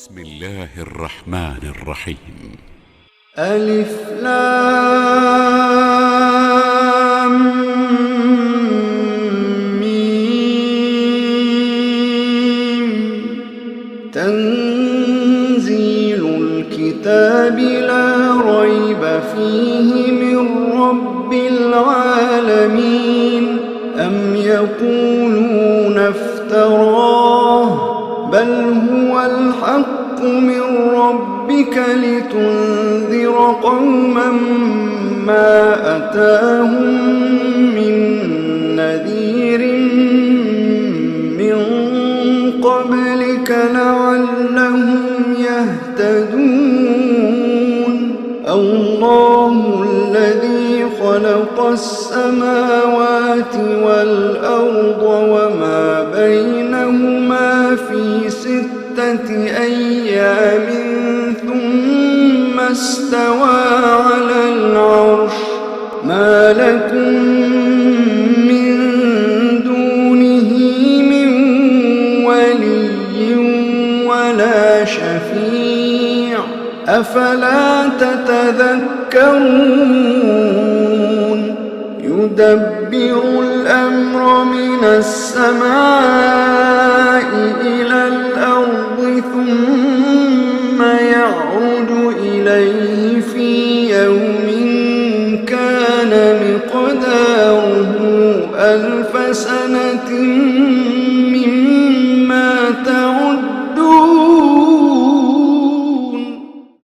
بسم الله الرحمن الرحيم. ألف لام ميم تنزيل الكتاب لا ريب فيه من رب العالمين أم يقولون افتراه بل هو الحق من ربك لتنذر قوما ما أتاهم من نذير من قبلك لعلهم يهتدون الله الذي خلق السماوات والأرض وما بينهما في 6 أيام ثم استوى على العرش ما لكم من دونه من ولي ولا شفيع أفلا تتذكرون يدبر الأمر من السماء إلى الأرض ثم يعرج إليه في يوم كان مقداره 1000 سنة مما تعدون.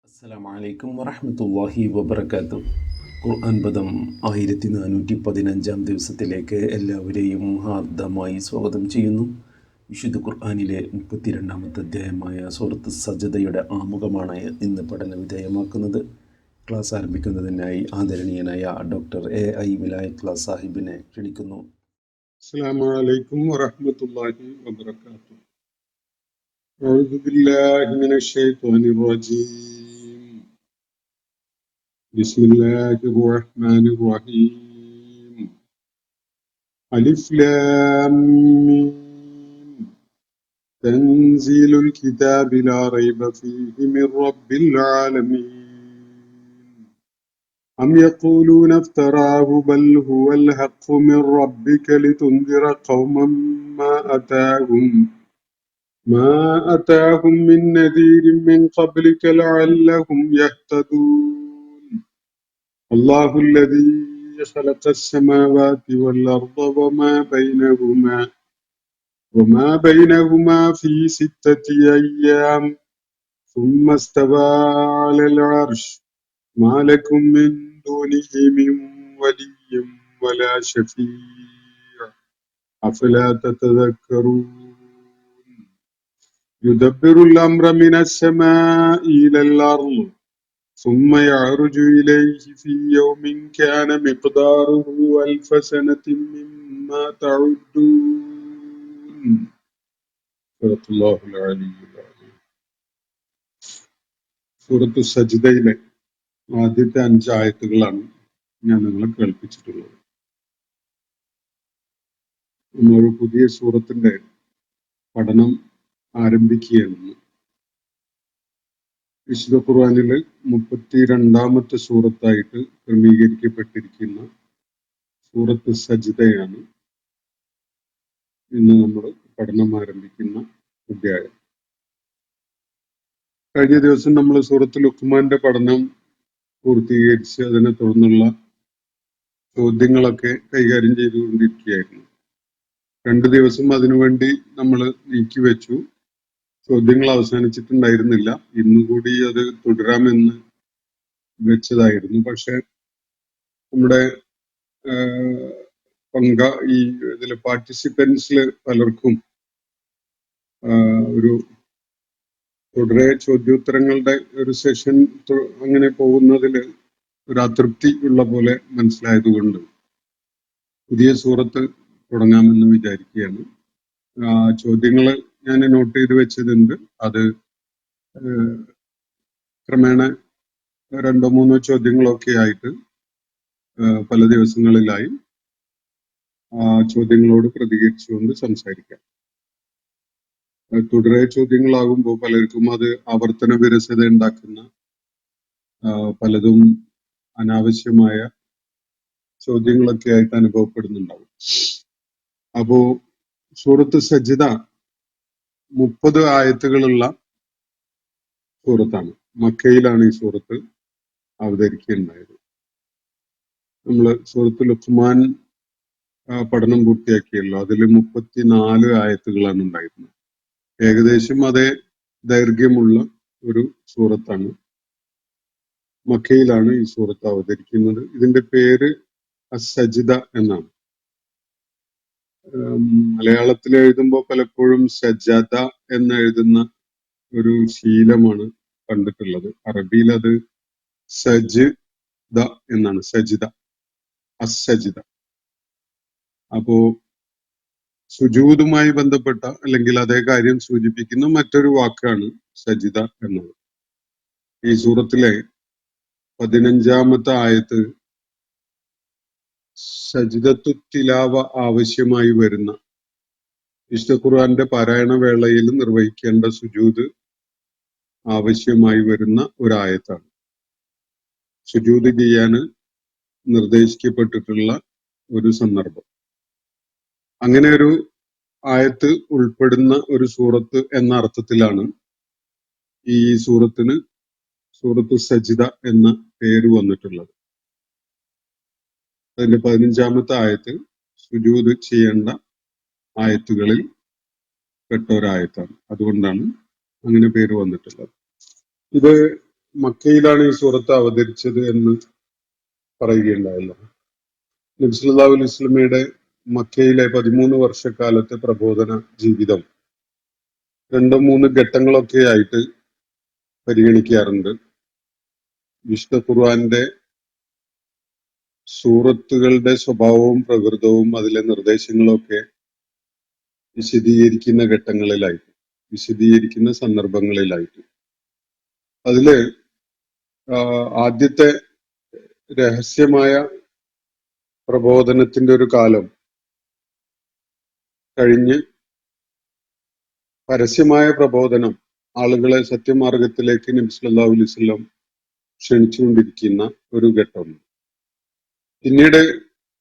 السلام عليكم ورحمة الله وبركاته. ഖുർആൻ പദം 1415 ദിവസത്തിലേക്ക് എല്ലാവരെയും ഹാർദമായി സ്വാഗതം ചെയ്യുന്നു. വിശുദ്ധ ഖുർആനിലെ 32ാമത്തെ അധ്യായമായ സൂറത്ത് സജദയുടെ ആമുഖമാണ് ഇന്ന് പഠന വിധേയമാക്കുന്നത്. ക്ലാസ് ആരംഭിക്കുന്നതിനായി ആദരണീയനായ ഡോക്ടർ AI വിലായത്തുള്ള സാഹിബിനെ ക്ഷണിക്കുന്നു. السلام عليكم ورحمة الله وبركاته. أعوذ بالله من الشيطان الرجيم. بسم الله الرحمن الرحيم. ألف لام ميم تنزيل الكتاب لا ريب فيه من رب العالمين أم يقولون افتراه بل هو الحق من ربك لتنذر قوما ما أتاهم من نذير من قبلك لعلهم يهتدون الله الذي خلق السماوات والأرض وما بينهما في 6 أيام ثم استوى على العرش ما لكم من دونه من ولي ولا شفيع أفلا تتذكرون يدبر الأمر من السماء إلى الأرض ثم يعرج إليه في يوم كان مقداره 1000 سنة مما تعدون صدق الله العلي العظيم. സൂറത്ത് സജ്ദയിലെ ആദ്യത്തെ 5 ആയത്തുകളാണ് ഞാൻ നിങ്ങളെ കേൾപ്പിച്ചിട്ടുള്ളത്. നമ്മളൊരു പുതിയ സൂറത്തിന്റെ പഠനം ആരംഭിക്കുകയാണ്. വിശുദ്ധ ഖുർആനിലെ 32ാമത്തെ സൂറത്തായിട്ട് ക്രമീകരിക്കപ്പെട്ടിരിക്കുന്ന സൂറത്ത് സജ്ദയാണ് ഇന്ന് നമ്മൾ പഠനം ആരംഭിക്കുന്ന അധ്യായം. കഴിഞ്ഞ ദിവസം നമ്മൾ സൂറത്ത് ലുഖ്മാന്റെ പഠനം പൂർത്തീകരിച്ച് അതിനെ തുടർന്നുള്ള ചോദ്യങ്ങളൊക്കെ കൈകാര്യം ചെയ്തുകൊണ്ടിരിക്കുകയായിരുന്നു. 2 ദിവസം അതിനുവേണ്ടി നമ്മൾ നീക്കിവെച്ചു. ചോദ്യങ്ങൾ അവസാനിച്ചിട്ടുണ്ടായിരുന്നില്ല. ഇന്നുകൂടി അത് തുടരാമെന്ന് വെച്ചതായിരുന്നു. പക്ഷെ നമ്മുടെ ഈ ഇതിലെ പാർട്ടിസിപ്പൻസിൽ പലർക്കും ഒരു തുടരെ ചോദ്യോത്തരങ്ങളുടെ ഒരു സെഷൻ അങ്ങനെ പോകുന്നതിൽ ഒരു അതൃപ്തി ഉള്ള പോലെ മനസ്സിലായതുകൊണ്ട് പുതിയ സൂറത്ത് തുടങ്ങാമെന്ന് വിചാരിക്കുകയാണ്. ചോദ്യങ്ങൾ ഞാൻ നോട്ട് ചെയ്ത് വെച്ചതുണ്ട്. അത് ക്രമേണ 2-3 ചോദ്യങ്ങളൊക്കെ ആയിട്ട് പല ദിവസങ്ങളിലായി ചോദ്യങ്ങളോട് പ്രതികരിച്ചുകൊണ്ട് സംസാരിക്കാം. തുടരെ ചോദ്യങ്ങളാകുമ്പോൾ പലർക്കും അത് ആവർത്തന വിരസത ഉണ്ടാക്കുന്ന പലതും അനാവശ്യമായ ചോദ്യങ്ങളൊക്കെ ആയിട്ട് അനുഭവപ്പെടുന്നുണ്ടാവും. അപ്പോ സൂറത്ത് സജ്ദ 30 ആയത്തുകളുള്ള സൂറത്താണ്. മക്കയിലാണ് ഈ സൂറത്ത് അവതരിക്കുകയുണ്ടായത്. നമ്മള് സൂറത്ത് ലുഖ്മാൻ പഠനം പൂർത്തിയാക്കിയല്ലോ. അതിൽ 34 ആയത്തുകളാണ് ഉണ്ടായിരുന്നത്. ഏകദേശം അതേ ദൈർഘ്യമുള്ള ഒരു സൂറത്താണ്. മക്കയിലാണ് ഈ സൂറത്ത് അവതരിക്കുന്നത്. ഇതിന്റെ പേര് അസ്സജ്ദ എന്നാണ്. മലയാളത്തിൽ എഴുതുമ്പോൾ പലപ്പോഴും സജദ എന്ന് എഴുതുന്ന ഒരു ശീലമാണ് കണ്ടിട്ടുള്ളത്. അറബിയിൽ അത് സജ്ദ എന്നാണ്. സജിദ, അസ്സജിദ. അപ്പോ സുജൂദുമായി ബന്ധപ്പെട്ട അല്ലെങ്കിൽ അതേ കാര്യം സൂചിപ്പിക്കുന്ന മറ്റൊരു വാക്കാണ് സജിദ എന്നത്. ഈ സൂറത്തിലെ 15-ാമത്തെ ആയത്ത് സജ്ദത്തു തിലാവ ആവശ്യമായി വരുന്ന, വിശുദ്ധ ഖുർആന്റെ പാരായണ വേളയിൽ നിർവഹിക്കേണ്ട സുജൂദ് ആവശ്യമായി വരുന്ന ഒരായത്താണ്. സുജൂദ് ചെയ്യാന് നിർദ്ദേശിക്കപ്പെട്ടിട്ടുള്ള ഒരു സന്ദർഭം. അങ്ങനെ ഒരു ആയത്ത് ഉൾപ്പെടുന്ന ഒരു സൂറത്ത് എന്ന അർത്ഥത്തിലാണ് ഈ സൂറത്തിന് സൂറത്തു സജ്ദ എന്ന പേര് വന്നിട്ടുള്ളത്. അതിന്റെ 15-ാമത്തെ ആയത്ത് സുജൂദ് ചെയ്യേണ്ട ആയത്തുകളിൽ പെട്ട ഒരായത്താണ്. അതുകൊണ്ടാണ് അങ്ങനെ പേര് വന്നിട്ടുള്ളത്. ഇത് മക്കയിലാണ് ഈ സൂറത്ത് അവതരിച്ചത് എന്ന് പറയുകയുണ്ടായല്ലോ. നബി സല്ലല്ലാഹു അലൈഹി വസല്ലമയുടെ മക്കയിലെ 13 വർഷക്കാലത്തെ പ്രബോധന ജീവിതം 2-3 ഘട്ടങ്ങളൊക്കെ ആയിട്ട് പരിഗണിക്കാറുണ്ട്. വിശുദ്ധ ഖുർആന്റെ സൂറത്തുകളുടെ സ്വഭാവവും പ്രകൃതവും അതിലെ നിർദ്ദേശങ്ങളൊക്കെ വിശദീകരിക്കുന്ന ഘട്ടങ്ങളിലായിട്ട്, വിശദീകരിക്കുന്ന സന്ദർഭങ്ങളിലായിട്ട്. അതില് ആദ്യത്തെ രഹസ്യമായ പ്രബോധനത്തിന്റെ ഒരു കാലം കഴിഞ്ഞ് പരസ്യമായ പ്രബോധനം, ആളുകളെ സത്യമാർഗത്തിലേക്ക് നബി സല്ലല്ലാഹു അലൈഹി വസല്ലം ക്ഷണിച്ചുകൊണ്ടിരിക്കുന്ന ഒരു ഘട്ടം. പിന്നീട്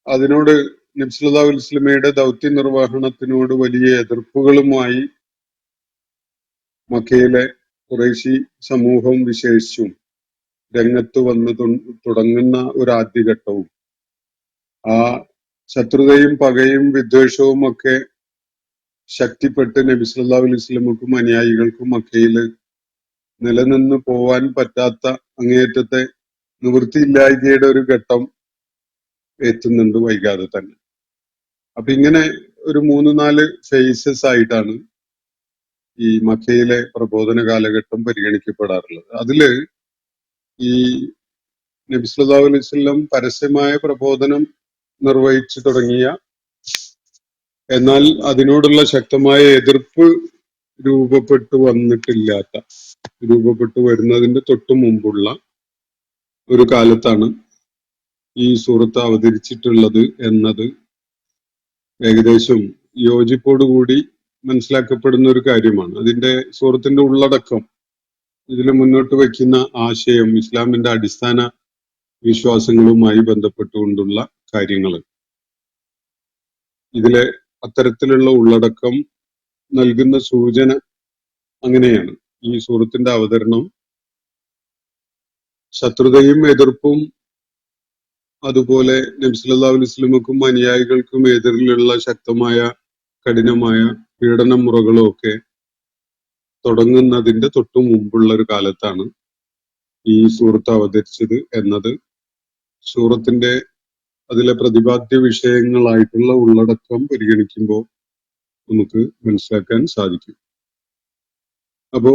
അതിനോട് നബി സല്ലല്ലാഹു അലൈഹി വസല്ലമയുടെ ദൗത്യ നിർവഹണത്തിനോട് വലിയ എതിർപ്പുകളുമായി മക്കയിലെ ഖുറൈശി സമൂഹം വിശേഷിച്ചും രംഗത്ത് വന്ന് തുടങ്ങുന്ന ഒരു ആദ്യഘട്ടവും, ആ ശത്രുതയും പകയും വിദ്വേഷവും ഒക്കെ ശക്തിപ്പെട്ട് നബി സല്ലല്ലാഹു അലൈഹി വസല്ലമക്കും അനുയായികൾക്കും മക്കയിൽ നിലനിന്ന് പോവാൻ പറ്റാത്ത അങ്ങേയറ്റത്തെ നിവൃത്തിയില്ലായ്മയുടെ ഒരു ഘട്ടം എത്തുന്നുണ്ട് വൈകാതെ തന്നെ. അപ്പൊ ഇങ്ങനെ ഒരു 3-4 ഫേസസ് ആയിട്ടാണ് ഈ മക്കയിലെ പ്രബോധന കാലഘട്ടം പരിഗണിക്കപ്പെടാറുള്ളത്. അതില് ഈ നബി സല്ലല്ലാഹു അലൈഹി വസല്ലം പരസ്യമായ പ്രബോധനം നിർവഹിച്ചു തുടങ്ങിയ, എന്നാൽ അതിനോടുള്ള ശക്തമായ എതിർപ്പ് രൂപപ്പെട്ടു വരുന്നതിന്റെ തൊട്ടു മുമ്പുള്ള ഒരു കാലത്താണ് ഈ സൂറത്ത് അവതരിച്ചിട്ടുള്ളത് എന്നത് ഏകദേശം യോജിപ്പോടുകൂടി മനസ്സിലാക്കപ്പെടുന്ന ഒരു കാര്യമാണ്. അതിന്റെ സൂറത്തിന്റെ ഉള്ളടക്കം, ഇതിൽ മുന്നോട്ട് വയ്ക്കുന്ന ആശയം, ഇസ്ലാമിന്റെ അടിസ്ഥാന വിശ്വാസങ്ങളുമായി ബന്ധപ്പെട്ടുകൊണ്ടുള്ള കാര്യങ്ങൾ, ഇതിലെ അത്തരത്തിലുള്ള ഉള്ളടക്കം നൽകുന്ന സൂചന അങ്ങനെയാണ്. ഈ സൂറത്തിന്റെ അവതരണം ശത്രുതയും എതിർപ്പും അതുപോലെ നബി സല്ലല്ലാഹു അലൈഹി വസല്ലമക്കും അനുയായികൾക്കും എതിരിലുള്ള ശക്തമായ കഠിനമായ പീഡന മുറകളും ഒക്കെ തുടങ്ങുന്നതിന്റെ തൊട്ടു മുമ്പുള്ള ഒരു കാലത്താണ് ഈ സൂറത്ത് അവതരിച്ചത് എന്നത് സൂറത്തിന്റെ അതിലെ പ്രതിപാദ്യ വിഷയങ്ങളായിട്ടുള്ള ഉള്ളടക്കം പരിഗണിക്കുമ്പോൾ നമുക്ക് മനസ്സിലാക്കാൻ സാധിക്കും. അപ്പോ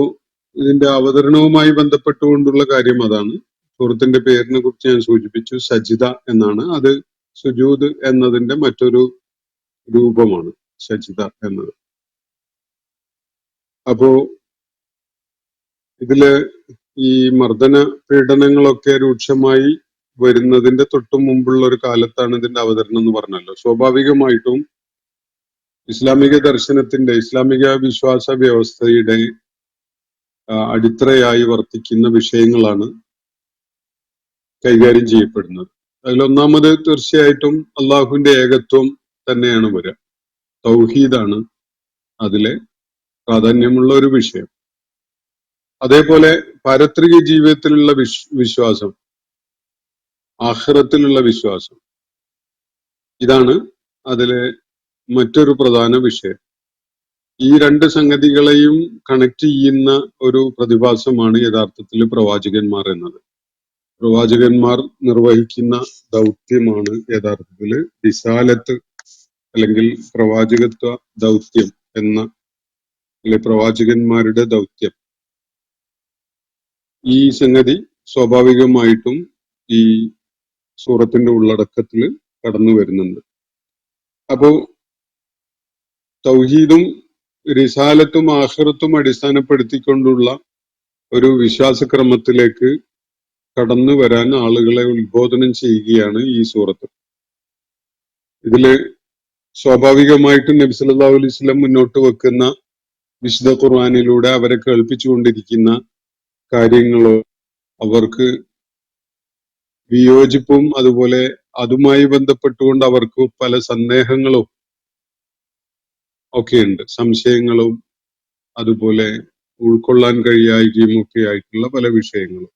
ഇതിന്റെ അവതരണവുമായി ബന്ധപ്പെട്ടുകൊണ്ടുള്ള കാര്യം അതാണ്. സൂറത്തിന്റെ പേരിനെ കുറിച്ച് ഞാൻ സൂചിപ്പിച്ചു, സജിദ എന്നാണ്. അത് സുജൂദ് എന്നതിന്റെ മറ്റൊരു രൂപമാണ് സജിദ എന്നത്. അപ്പോ ഇതില് ഈ മർദ്ദന പീഡനങ്ങളൊക്കെ രൂക്ഷമായി വരുന്നതിന്റെ തൊട്ടു മുമ്പുള്ള ഒരു കാലത്താണ് ഇതിന്റെ അവതരണം എന്ന് പറഞ്ഞല്ലോ. സ്വാഭാവികമായിട്ടും ഇസ്ലാമിക ദർശനത്തിന്റെ, ഇസ്ലാമിക വിശ്വാസ വ്യവസ്ഥയുടെ അടിത്തറയായി വർത്തിക്കുന്ന വിഷയങ്ങളാണ് കൈകാര്യം ചെയ്യപ്പെടുന്നത്. അതിലൊന്നാമത് തീർച്ചയായിട്ടും അള്ളാഹുവിന്റെ ഏകത്വം തന്നെയാണ് വരിക. തൗഹീദാണ് അതിലെ പ്രാധാന്യമുള്ള ഒരു വിഷയം. അതേപോലെ പാരത്രിക ജീവിതത്തിലുള്ള വിശ്വാസം, ആഖിറത്തിലുള്ള വിശ്വാസം, ഇതാണ് അതിലെ മറ്റൊരു പ്രധാന വിഷയം. ഈ രണ്ട് സംഗതികളെയും കണക്ട് ചെയ്യുന്ന ഒരു പ്രതിഭാസമാണ് യഥാർത്ഥത്തിൽ പ്രവാചകന്മാർ എന്നത്. പ്രവാചകന്മാർ നിർവഹിക്കുന്ന ദൗത്യമാണ് യഥാർത്ഥത്തിൽ റിസാലത്ത് അല്ലെങ്കിൽ പ്രവാചകത്വ ദൗത്യം എന്ന, അല്ലെ പ്രവാചകന്മാരുടെ ദൗത്യം. ഈ സംഗതി സ്വാഭാവികമായിട്ടും ഈ സൂറത്തിന്റെ ഉള്ളടക്കത്തിൽ കടന്നു വരുന്നുണ്ട്. അപ്പോ തൗഹീദും റിസാലത്തും ആഖിറത്തും അടിസ്ഥാനപ്പെടുത്തിക്കൊണ്ടുള്ള ഒരു വിശ്വാസക്രമത്തിലേക്ക് കടന്നു വരാൻ ആളുകളെ ഉത്ബോധനം ചെയ്യുകയാണ് ഈ സൂറത്ത്. ഇതില് സ്വാഭാവികമായിട്ടും നബി സല്ലല്ലാഹു അലൈഹി വസല്ലം മുന്നോട്ട് വെക്കുന്ന വിശുദ്ധ ഖുർആനിലൂടെ അവരെ കേൾപ്പിച്ചുകൊണ്ടിരിക്കുന്ന കാര്യങ്ങളോ അവർക്ക് വിയോജിപ്പും അതുപോലെ അതുമായി ബന്ധപ്പെട്ടുകൊണ്ട് അവർക്ക് പല സന്ദേഹങ്ങളും ഒക്കെയുണ്ട്, സംശയങ്ങളും അതുപോലെ ഉൾക്കൊള്ളാൻ കഴിയായികയും ഒക്കെ ആയിട്ടുള്ള പല വിഷയങ്ങളും.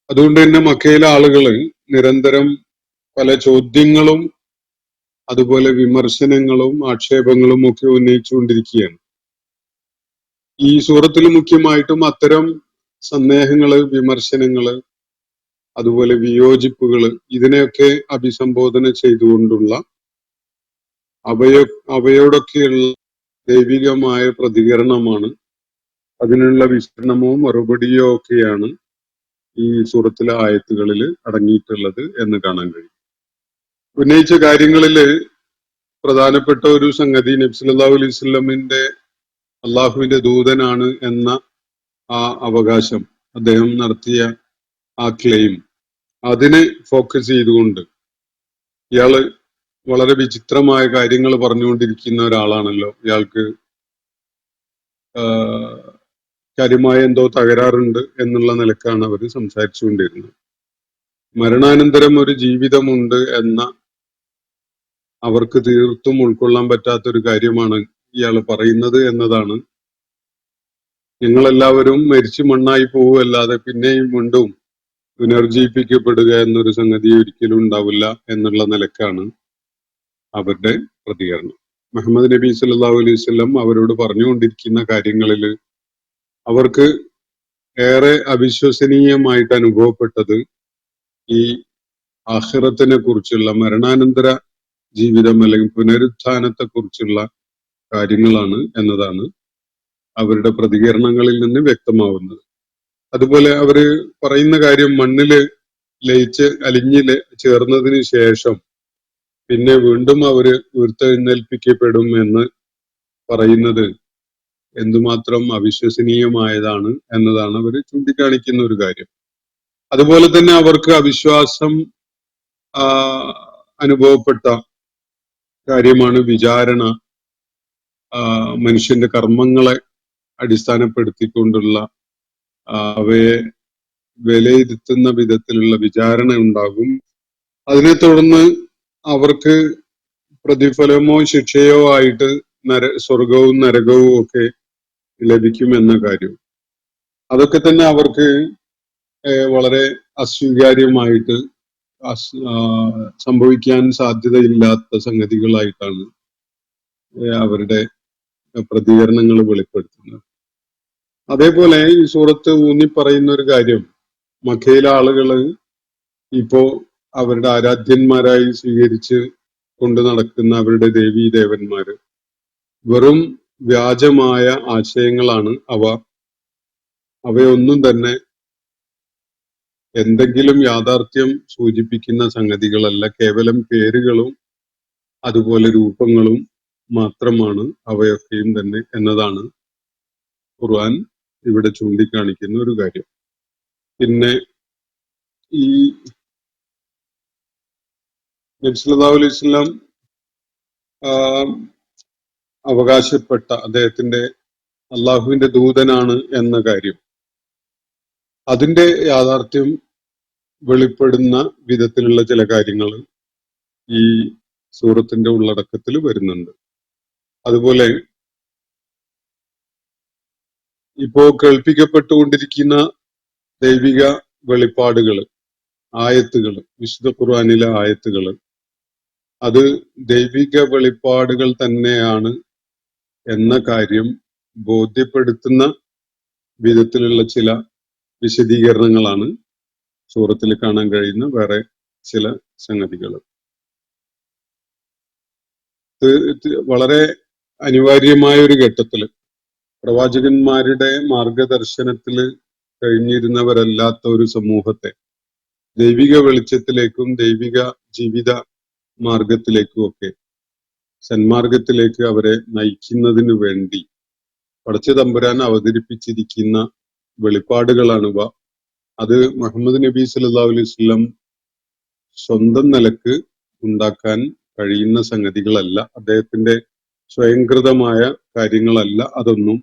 അതുകൊണ്ട് തന്നെ മക്കയിലെ ആളുകള് നിരന്തരം പല ചോദ്യങ്ങളും അതുപോലെ വിമർശനങ്ങളും ആക്ഷേപങ്ങളും ഒക്കെ ഉന്നയിച്ചുകൊണ്ടിരിക്കുകയാണ്. ഈ സൂറത്തിൽ മുഖ്യമായിട്ടും അത്തരം സന്ദേഹങ്ങള്, വിമർശനങ്ങള്, അതുപോലെ വിയോജിപ്പുകള്, ഇതിനെയൊക്കെ അഭിസംബോധന ചെയ്തുകൊണ്ടുള്ള അവയോടൊക്കെയുള്ള ദൈവികമായ പ്രതികരണമാണ്, അതിനുള്ള വിശകലനവും മറുപടിയോ ഒക്കെയാണ് ഈ സൂറത്തിലെ ആയത്തുകളിൽ അടങ്ങിയിട്ടുള്ളത് എന്ന് കാണാൻ കഴിയും. ഉന്നയിച്ച കാര്യങ്ങളില് പ്രധാനപ്പെട്ട ഒരു സംഗതി നബി സല്ലല്ലാഹു അലൈഹി വസല്ലമിന്റെ അള്ളാഹുവിന്റെ ദൂതനാണ് എന്ന ആ അവകാശം, അദ്ദേഹം നടത്തിയ ആ ക്ലെയിം, അതിനെ ഫോക്കസ് ചെയ്തുകൊണ്ട് ഇയാള് വളരെ വിചിത്രമായ കാര്യങ്ങൾ പറഞ്ഞുകൊണ്ടിരിക്കുന്ന ഒരാളാണല്ലോ. ഇയാൾക്ക് കാര്യമായ എന്തോ തകരാറുണ്ട് എന്നുള്ള നിലക്കാണ് അവർ സംസാരിച്ചുകൊണ്ടിരുന്നത്. മരണാനന്തരം ഒരു ജീവിതമുണ്ട് എന്ന അവർക്ക് തീർത്തും ഉൾക്കൊള്ളാൻ പറ്റാത്തൊരു കാര്യമാണ് ഇയാൾ പറയുന്നത് എന്നതാണ്. ഞങ്ങളെല്ലാവരും മരിച്ചു മണ്ണായി പോവുകയല്ലാതെ പിന്നെയും വീണ്ടും പുനർജീവിപ്പിക്കപ്പെടുക എന്നൊരു സംഗതി ഒരിക്കലും ഉണ്ടാവില്ല എന്നുള്ള നിലക്കാണ് അവരുടെ പ്രതികരണം. മുഹമ്മദ് നബി സല്ലല്ലാഹു അലൈഹി വസല്ലം അവരോട് പറഞ്ഞുകൊണ്ടിരിക്കുന്ന കാര്യങ്ങളിൽ അവർക്ക് ഏറെ അവിശ്വസനീയമായിട്ട് അനുഭവപ്പെട്ടത് ഈ ആഖിറത്തിനെ കുറിച്ചുള്ള, മരണാനന്തര ജീവിതം അല്ലെങ്കിൽ പുനരുത്ഥാനത്തെ കുറിച്ചുള്ള കാര്യങ്ങളാണ് എന്നതാണ് അവരുടെ പ്രതികരണങ്ങളിൽ നിന്ന് വ്യക്തമാവുന്നത്. അതുപോലെ അവര് പറയുന്ന കാര്യം മണ്ണില് ലയിച്ച് അലിഞ്ഞ് ചേർന്നതിന് ശേഷം പിന്നെ വീണ്ടും അവര് ഉയർത്തെഴുന്നേൽപ്പിക്കപ്പെടും എന്ന് പറയുന്നത് എന്തുമാത്രം അവിശ്വസനീയമായതാണ് എന്നതാണ് അവർ ചൂണ്ടിക്കാണിക്കുന്ന ഒരു കാര്യം. അതുപോലെ തന്നെ അവർക്ക് അവിശ്വാസം അനുഭവപ്പെട്ട കാര്യമാണ് വിചാരണ. മനുഷ്യന്റെ കർമ്മങ്ങളെ അടിസ്ഥാനപ്പെടുത്തിക്കൊണ്ടുള്ള അവയെ വിലയിരുത്തുന്ന വിധത്തിലുള്ള വിചാരണ ഉണ്ടാകും. അതിനെ തുടർന്ന് അവർക്ക് പ്രതിഫലമോ ശിക്ഷയോ ആയിട്ട് സ്വർഗവും നരകവും ഒക്കെ ലഭിക്കുമെന്ന കാര്യം, അതൊക്കെ തന്നെ അവർക്ക് വളരെ അസ്വീകാര്യമായിട്ട് സംഭവിക്കാൻ സാധ്യതയില്ലാത്ത സംഗതികളായിട്ടാണ് അവരുടെ പ്രതികരണങ്ങൾ വെളിപ്പെടുത്തുന്നത്. അതേപോലെ ഈ സൂറത്ത് ഊന്നി പറയുന്ന ഒരു കാര്യം, മക്കയിലെ ആളുകള് ഇപ്പോ അവരുടെ ആരാധ്യന്മാരായി സ്വീകരിച്ച് കൊണ്ട് നടക്കുന്ന അവരുടെ ദേവീ ദേവന്മാര് വെറും വ്യാജമായ ആശയങ്ങളാണ്. അവയൊന്നും തന്നെ എന്തെങ്കിലും യാഥാർത്ഥ്യം സൂചിപ്പിക്കുന്ന സംഗതികളല്ല, കേവലം പേരുകളും അതുപോലെ രൂപങ്ങളും മാത്രമാണ് അവയൊക്കെയും തന്നെ എന്നതാണ് ഖുർആൻ ഇവിടെ ചൂണ്ടിക്കാണിക്കുന്ന ഒരു കാര്യം. പിന്നെ ഈ നബി സല്ലല്ലാഹു അലൈഹി വസല്ലം അവകാശപ്പെട്ട അദ്ദേഹത്തിന്റെ അള്ളാഹുവിന്റെ ദൂതനാണ് എന്ന കാര്യം, അതിന്റെ യാഥാർത്ഥ്യം വെളിപ്പെടുന്ന വിധത്തിലുള്ള ചില കാര്യങ്ങൾ ഈ സൂറത്തിന്റെ ഉള്ളടക്കത്തിൽ വരുന്നുണ്ട്. അതുപോലെ ഇപ്പോ കേൾപ്പിക്കപ്പെട്ടുകൊണ്ടിരിക്കുന്ന ദൈവിക വെളിപ്പാടുകൾ, ആയത്തുകൾ, വിശുദ്ധ ഖുർആനിലെ ആയത്തുകൾ, അത് ദൈവിക വെളിപ്പാടുകൾ തന്നെയാണ് എന്ന കാര്യം ബോധ്യപ്പെടുത്തുന്ന വിധത്തിലുള്ള ചില വിശദീകരണങ്ങളാണ് സൂറത്തിൽ കാണാൻ കഴിയുന്ന വേറെ ചില സംഗതികൾ. വളരെ അനിവാര്യമായ ഒരു ഘട്ടത്തില് പ്രവാചകന്മാരുടെ മാർഗദർശനത്തിൽ കഴിഞ്ഞിരുന്നവരല്ലാത്ത ഒരു സമൂഹത്തെ ദൈവിക വെളിച്ചത്തിലേക്കും ദൈവിക ജീവിത മാർഗത്തിലേക്കും ഒക്കെ സന്മാർഗത്തിലേക്ക് അവരെ നയിക്കുന്നതിന് വേണ്ടി പടച്ച തമ്പുരാൻ അവതരിപ്പിച്ചിരിക്കുന്ന വെളിപ്പാടുകളാണിവ. അത് മുഹമ്മദ് നബി സല്ലല്ലാഹു അലൈഹി വസല്ലം സ്വന്തം നിലക്ക് ഉണ്ടാക്കാൻ കഴിയുന്ന സംഗതികളല്ല, അദ്ദേഹത്തിന്റെ സ്വയംകൃതമായ കാര്യങ്ങളല്ല അതൊന്നും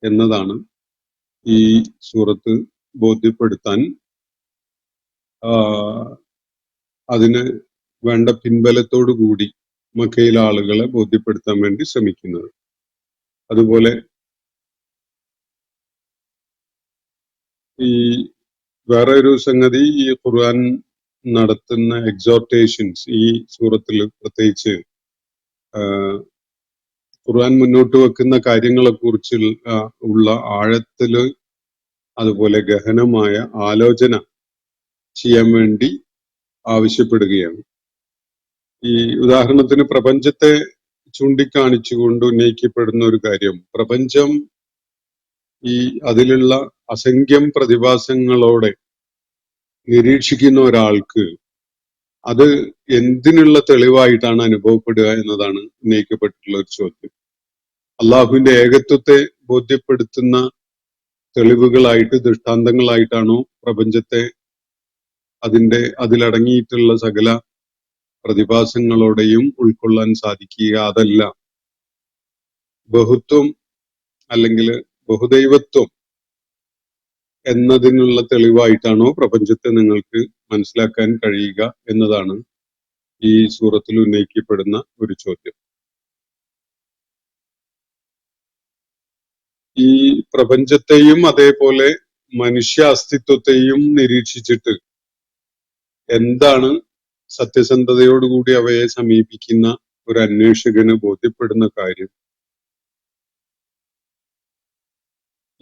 എന്നതാണ് ഈ സൂറത്ത് ബോധ്യപ്പെടുത്താൻ അതിന് വേണ്ട പിൻബലത്തോടു കൂടി മക്കയിലെ ആളുകളെ ബോധ്യപ്പെടുത്താൻ വേണ്ടി ശ്രമിക്കുന്നത്. അതുപോലെ ഈ വേറെ ഒരു സംഗതി, ഈ ഖുർആൻ നടത്തുന്ന എക്സോർട്ടേഷൻസ്, ഈ സൂറത്തിൽ പ്രത്യേകിച്ച് ഖുർആൻ മുന്നോട്ട് വെക്കുന്ന കാര്യങ്ങളെ കുറിച്ച് ഉള്ള ആഴത്തില് അതുപോലെ ഗഹനമായ ആലോചന ചെയ്യാൻ വേണ്ടി ആവശ്യപ്പെടുകയാണ്. ഈ ഉദാഹരണത്തിന് പ്രപഞ്ചത്തെ ചൂണ്ടിക്കാണിച്ചുകൊണ്ട് ഉന്നയിക്കപ്പെടുന്ന ഒരു കാര്യം, പ്രപഞ്ചം ഈ അതിലുള്ള അസംഖ്യം പ്രതിഭാസങ്ങളോടെ നിരീക്ഷിക്കുന്ന ഒരാൾക്ക് അത് എന്തിനുള്ള തെളിവായിട്ടാണ് അനുഭവപ്പെടുക എന്നതാണ് ഉന്നയിക്കപ്പെട്ടിട്ടുള്ള ഒരു ചോദ്യം. അള്ളാഹുവിന്റെ ഏകത്വത്തെ ബോധ്യപ്പെടുത്തുന്ന തെളിവുകളായിട്ട്, ദൃഷ്ടാന്തങ്ങളായിട്ടാണോ പ്രപഞ്ചത്തെ അതിലടങ്ങിയിട്ടുള്ള സകല പ്രതിഭാസങ്ങളോടെയും ഉൾക്കൊള്ളാൻ സാധിക്കുക? അതല്ല, ബഹുത്വം അല്ലെങ്കിൽ ബഹുദൈവത്വം എന്നതിനുള്ള തെളിവായിട്ടാണോ പ്രപഞ്ചത്തെ നിങ്ങൾക്ക് മനസ്സിലാക്കാൻ കഴിയുക എന്നതാണ് ഈ സൂറത്തിൽ ഉന്നയിക്കപ്പെടുന്ന ഒരു ചോദ്യം. ഈ പ്രപഞ്ചത്തെയും അതേപോലെ മനുഷ്യ അസ്തിത്വത്തെയും നിരീക്ഷിച്ചിട്ട് എന്താണ് സത്യസന്ധതയോടുകൂടി അവയെ സമീപിക്കുന്ന ഒരു അന്വേഷകന് ബോധ്യപ്പെടുന്ന കാര്യം,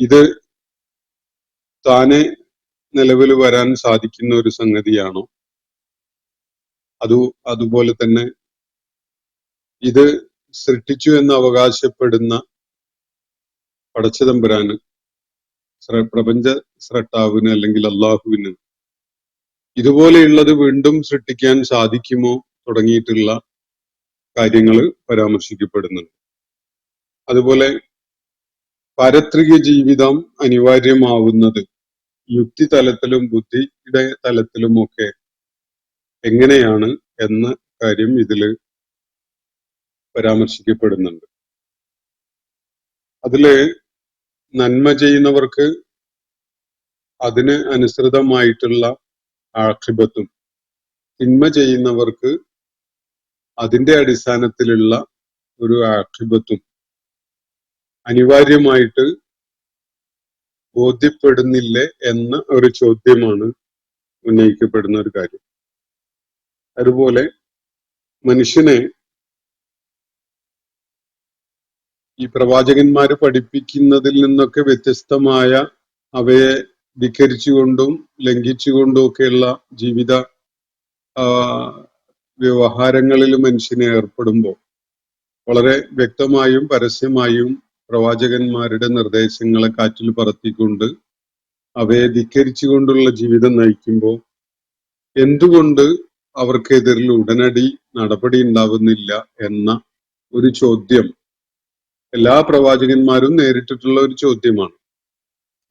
ഇത് താനെ നിലവിൽ വരാൻ സാധിക്കുന്ന ഒരു സംഗതിയാണോ? അതുപോലെ തന്നെ ഇത് സൃഷ്ടിച്ചു എന്ന് അവകാശപ്പെടുന്ന പടച്ചതമ്പുരാന്, പ്രപഞ്ച സ്രഷ്ടാവിന് അല്ലെങ്കിൽ അള്ളാഹുവിന് ഇതുപോലെയുള്ളത് വീണ്ടും സൃഷ്ടിക്കാൻ സാധിക്കുമോ തുടങ്ങിയിട്ടുള്ള കാര്യങ്ങൾ പരാമർശിക്കപ്പെടുന്നുണ്ട്. അതുപോലെ പാരത്രിക ജീവിതം അനിവാര്യമാവുന്നത് യുക്തി തലത്തിലും ബുദ്ധിയുടെ തലത്തിലുമൊക്കെ എങ്ങനെയാണ് എന്ന കാര്യം ഇതില് പരാമർശിക്കപ്പെടുന്നുണ്ട്. അതില് നന്മ ചെയ്യുന്നവർക്ക് അതിന് അനുസൃതമായിട്ടുള്ള ആഖിബത്തും, തിന്മ ചെയ്യുന്നവർക്ക് അതിന്റെ അടിസ്ഥാനത്തിലുള്ള ഒരു ആഖിബത്തും അനിവാര്യമായിട്ട് ബോധ്യപ്പെടുന്നില്ലേ എന്ന ഒരു ചോദ്യമാണ് ഉന്നയിക്കപ്പെടുന്ന ഒരു കാര്യം. അതുപോലെ മനുഷ്യനെ ഈ പ്രവാചകന്മാര് പഠിപ്പിക്കുന്നതിൽ നിന്നൊക്കെ വ്യത്യസ്തമായ, അവയെ ധിക്കരിച്ചുകൊണ്ടും ലംഘിച്ചുകൊണ്ടും ഒക്കെയുള്ള ജീവിത വ്യവഹാരങ്ങളിൽ മനുഷ്യനെ ഏർപ്പെടുമ്പോൾ വളരെ വ്യക്തമായും പരസ്യമായും പ്രവാചകന്മാരുടെ നിർദ്ദേശങ്ങളെ കാറ്റിൽ പറത്തിക്കൊണ്ട് അവയെ ധിക്കരിച്ചുകൊണ്ടുള്ള ജീവിതം നയിക്കുമ്പോൾ എന്തുകൊണ്ട് അവർക്കെതിരിൽ ഉടനടി നടപടി ഉണ്ടാവുന്നില്ല എന്ന ഒരു ചോദ്യം എല്ലാ പ്രവാചകന്മാരും നേരിട്ടിട്ടുള്ള ഒരു ചോദ്യമാണ്.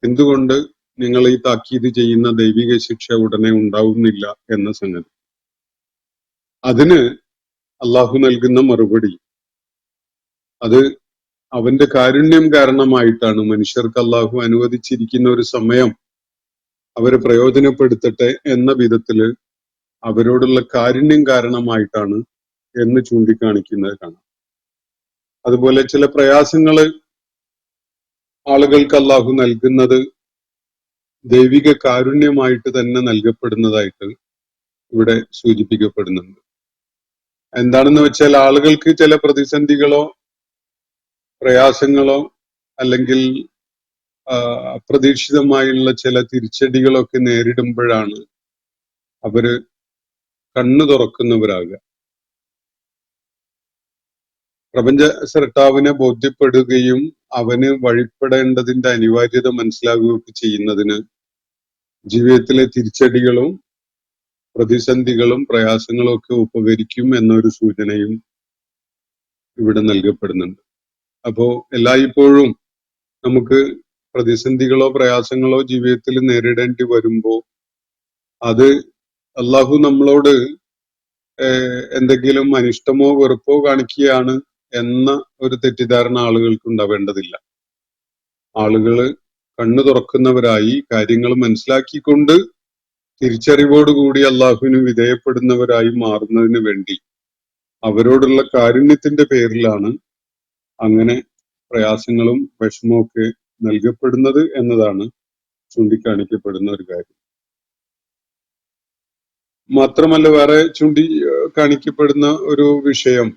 എന്തുകൊണ്ട് നിങ്ങൾ ഈ താക്കീത് ചെയ്യുന്ന ദൈവിക ശിക്ഷ ഉടനെ ഉണ്ടാവുന്നില്ല എന്ന സംഗതി. അതിന് അള്ളാഹു നൽകുന്ന മറുപടി, അത് അവന്റെ കാരുണ്യം കാരണമായിട്ടാണ്. മനുഷ്യർക്ക് അള്ളാഹു അനുവദിച്ചിരിക്കുന്ന ഒരു സമയം അവരെ പ്രയോജനപ്പെടുത്തട്ടെ എന്ന വിധത്തില് അവരോടുള്ള കാരുണ്യം കാരണമായിട്ടാണ് എന്ന് ചൂണ്ടിക്കാണിക്കുന്നത് കാണാം. അതുപോലെ ചില പ്രയാസങ്ങള് ആളുകൾക്ക് അള്ളാഹു നൽകുന്നത് ദൈവിക കാരുണ്യമായിട്ട് തന്നെ നൽകപ്പെടുന്നതായിട്ട് ഇവിടെ സൂചിപ്പിക്കപ്പെടുന്നുണ്ട്. എന്താണെന്ന് വെച്ചാൽ ആളുകൾക്ക് ചില പ്രതിസന്ധികളോ പ്രയാസങ്ങളോ അല്ലെങ്കിൽ അപ്രതീക്ഷിതമായുള്ള ചില തിരിച്ചടികളൊക്കെ നേരിടുമ്പോഴാണ് അവര് കണ്ണു തുറക്കുന്നവരാകുക. പ്രപഞ്ച സൃഷ്ടാവിനെ ബോധ്യപ്പെടുകയും അവന് വഴിപ്പെടേണ്ടതിന്റെ അനിവാര്യത മനസ്സിലാകുകയൊക്കെ ചെയ്യുന്നതിന് ജീവിതത്തിലെ തിരിച്ചടികളും പ്രതിസന്ധികളും പ്രയാസങ്ങളും ഒക്കെ ഉപകരിക്കും എന്നൊരു സൂചനയും ഇവിടെ നൽകപ്പെടുന്നുണ്ട്. അപ്പോ എല്ലായ്പ്പോഴും നമുക്ക് പ്രതിസന്ധികളോ പ്രയാസങ്ങളോ ജീവിതത്തിൽ നേരിടേണ്ടി വരുമ്പോ അത് അള്ളാഹു നമ്മളോട് എന്തെങ്കിലും അനിഷ്ടമോ വെറുപ്പോ കാണിക്കുകയാണ് എന്ന ഒരു തെറ്റിദ്ധാരണ ആളുകൾക്ക് ഉണ്ടാവേണ്ടതില്ല. ആളുകള് കണ്ണു തുറക്കുന്നവരായി കാര്യങ്ങൾ മനസ്സിലാക്കിക്കൊണ്ട് തിരിച്ചറിവോടുകൂടി അള്ളാഹുവിന് വിധേയപ്പെടുന്നവരായി മാറുന്നതിന് വേണ്ടി അവരോടുള്ള കാരുണ്യത്തിന്റെ പേരിലാണ് അങ്ങനെ പ്രയാസങ്ങളും വിഷമവും ഒക്കെ നൽകപ്പെടുന്നത് എന്നതാണ് ചൂണ്ടിക്കാണിക്കപ്പെടുന്ന ഒരു കാര്യം. മാത്രമല്ല വേറെ കാണിക്കപ്പെടുന്ന ഒരു വിഷയം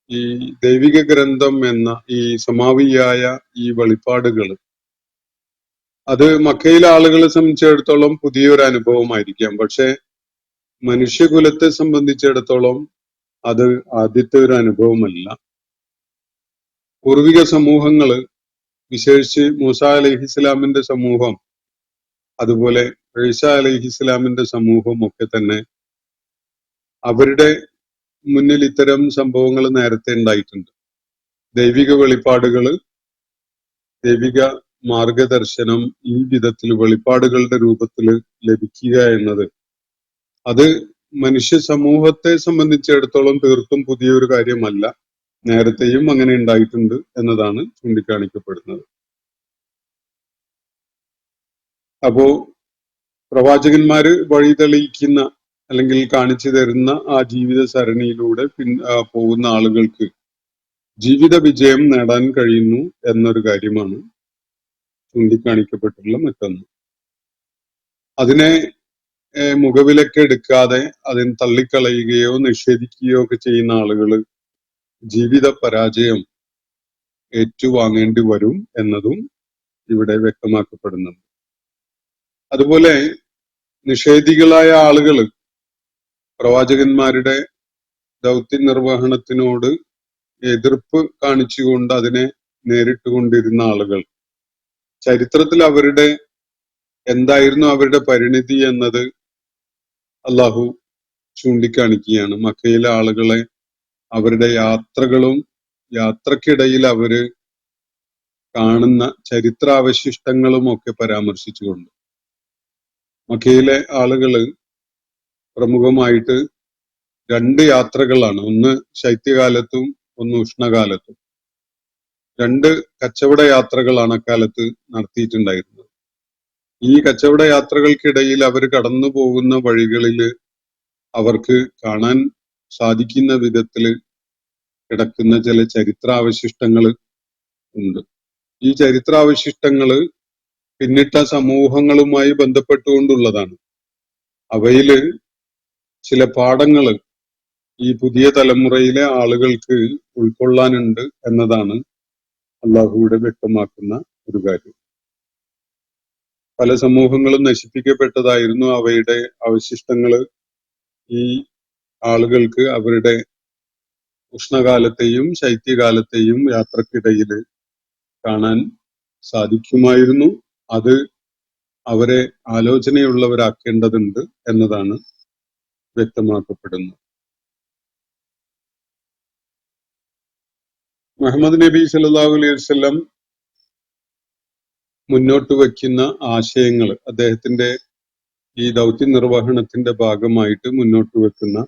ഈ ദൈവിക ഗ്രന്ഥം എന്ന ഈ സമാവിയായ ഈ വെളിപ്പാടുകൾ അത് മക്കയിലെ ആളുകളെ സംബന്ധിച്ചിടത്തോളം പുതിയൊരു അനുഭവമായിരിക്കാം. പക്ഷെ മനുഷ്യകുലത്തെ സംബന്ധിച്ചിടത്തോളം അത് ആദ്യത്തെ ഒരു അനുഭവമല്ല. പൂർവിക സമൂഹങ്ങള്, വിശേഷിച്ച് മൂസ അലൈഹിസ്ലാമിന്റെ സമൂഹം, അതുപോലെ ഈസ അലൈഹിസ്ലാമിന്റെ സമൂഹം ഒക്കെ തന്നെ അവരുടെ മുന്നിൽ ഇത്തരം സംഭവങ്ങൾ നേരത്തെ ഉണ്ടായിട്ടുണ്ട്. ദൈവിക വെളിപ്പാടുകള്, ദൈവിക മാർഗദർശനം ഈ വിധത്തിൽ വെളിപ്പാടുകളുടെ രൂപത്തിൽ ലഭിക്കുക എന്നത് അത് മനുഷ്യ സമൂഹത്തെ സംബന്ധിച്ചിടത്തോളം തീർത്തും പുതിയൊരു കാര്യമല്ല. നേരത്തെയും അങ്ങനെ ഉണ്ടായിട്ടുണ്ട് എന്നതാണ് ചൂണ്ടിക്കാണിക്കപ്പെടുന്നത്. അപ്പോ പ്രവാചകന്മാര് വഴി തെളിയിക്കുന്ന അല്ലെങ്കിൽ കാണിച്ചു തരുന്ന ആ ജീവിത സരണിയിലൂടെ പോകുന്ന ആളുകൾക്ക് ജീവിത വിജയം നേടാൻ കഴിയുന്നു എന്നൊരു കാര്യമാണ് ചൂണ്ടിക്കാണിക്കപ്പെട്ടുള്ള മറ്റൊന്ന്. അതിനെ മുഖവിലക്കെടുക്കാതെ അതിന് തള്ളിക്കളയുകയോ നിഷേധിക്കുകയോ ഒക്കെ ചെയ്യുന്ന ആളുകൾ ജീവിത പരാജയം ഏറ്റുവാങ്ങേണ്ടി വരും എന്നതും ഇവിടെ വ്യക്തമാക്കപ്പെടുന്നുണ്ട്. അതുപോലെ നിഷേധികളായ ആളുകൾ പ്രവാചകന്മാരുടെ ദൗത്യ നിർവഹണത്തിനോട് എതിർപ്പ് കാണിച്ചുകൊണ്ട് അതിനെ നേരിട്ടുകൊണ്ടിരുന്ന ആളുകൾ ചരിത്രത്തിൽ അവരുടെ എന്തായിരുന്നു അവരുടെ പരിണിതി എന്നത് അള്ളാഹു ചൂണ്ടിക്കാണിക്കുകയാണ്. മക്കയിലെ ആളുകളെ അവരുടെ യാത്രകളും യാത്രക്കിടയിൽ അവര് കാണുന്ന ചരിത്രാവശിഷ്ടങ്ങളും ഒക്കെ പരാമർശിച്ചുകൊണ്ട്. മക്കയിലെ ആളുകള് പ്രമുഖമായിട്ട് 2 യാത്രകളാണ്, ഒന്ന് ശൈത്യകാലത്തും ഒന്ന് ഉഷ്ണകാലത്തും. 2 കച്ചവട യാത്രകളാണ് അക്കാലത്ത് നടത്തിയിട്ടുണ്ടായിരുന്നത്. ഈ കച്ചവട യാത്രകൾക്കിടയിൽ അവർ കടന്നു പോകുന്ന വഴികളില് അവർക്ക് കാണാൻ സാധിക്കുന്ന വിധത്തില് കിടക്കുന്ന ചില ചരിത്രാവശിഷ്ടങ്ങൾ ഉണ്ട്. ഈ ചരിത്രാവശിഷ്ടങ്ങള് പിന്നിട്ട സമൂഹങ്ങളുമായി ബന്ധപ്പെട്ടുകൊണ്ടുള്ളതാണ്. അവയില് ചില പാഠങ്ങള് ഈ പുതിയ തലമുറയിലെ ആളുകൾക്ക് ഉൾക്കൊള്ളാനുണ്ട് എന്നതാണ് അള്ളാഹുവിടെ വ്യക്തമാക്കുന്ന ഒരു കാര്യം. പല സമൂഹങ്ങളും നശിപ്പിക്കപ്പെട്ടതായിരുന്നു. അവയുടെ അവശിഷ്ടങ്ങള് ഈ ആളുകൾക്ക് അവരുടെ ഉഷ്ണകാലത്തെയും ശൈത്യകാലത്തെയും യാത്രക്കിടയിൽ കാണാൻ സാധിക്കുമായിരുന്നു. അത് അവരെ ആലോചനയുള്ളവരാക്കേണ്ടതുണ്ട് എന്നതാണ് വ്യക്തമാക്കപ്പെടുന്നത്. മുഹമ്മദ് നബി സല്ലല്ലാഹു അലൈഹി വസല്ലം മുന്നോട്ട് വയ്ക്കുന്ന ആശയങ്ങൾ, അദ്ദേഹത്തിന്റെ ഈ ദൗത്യ നിർവഹണത്തിന്റെ ഭാഗമായിട്ട് മുന്നോട്ട് വെക്കുന്ന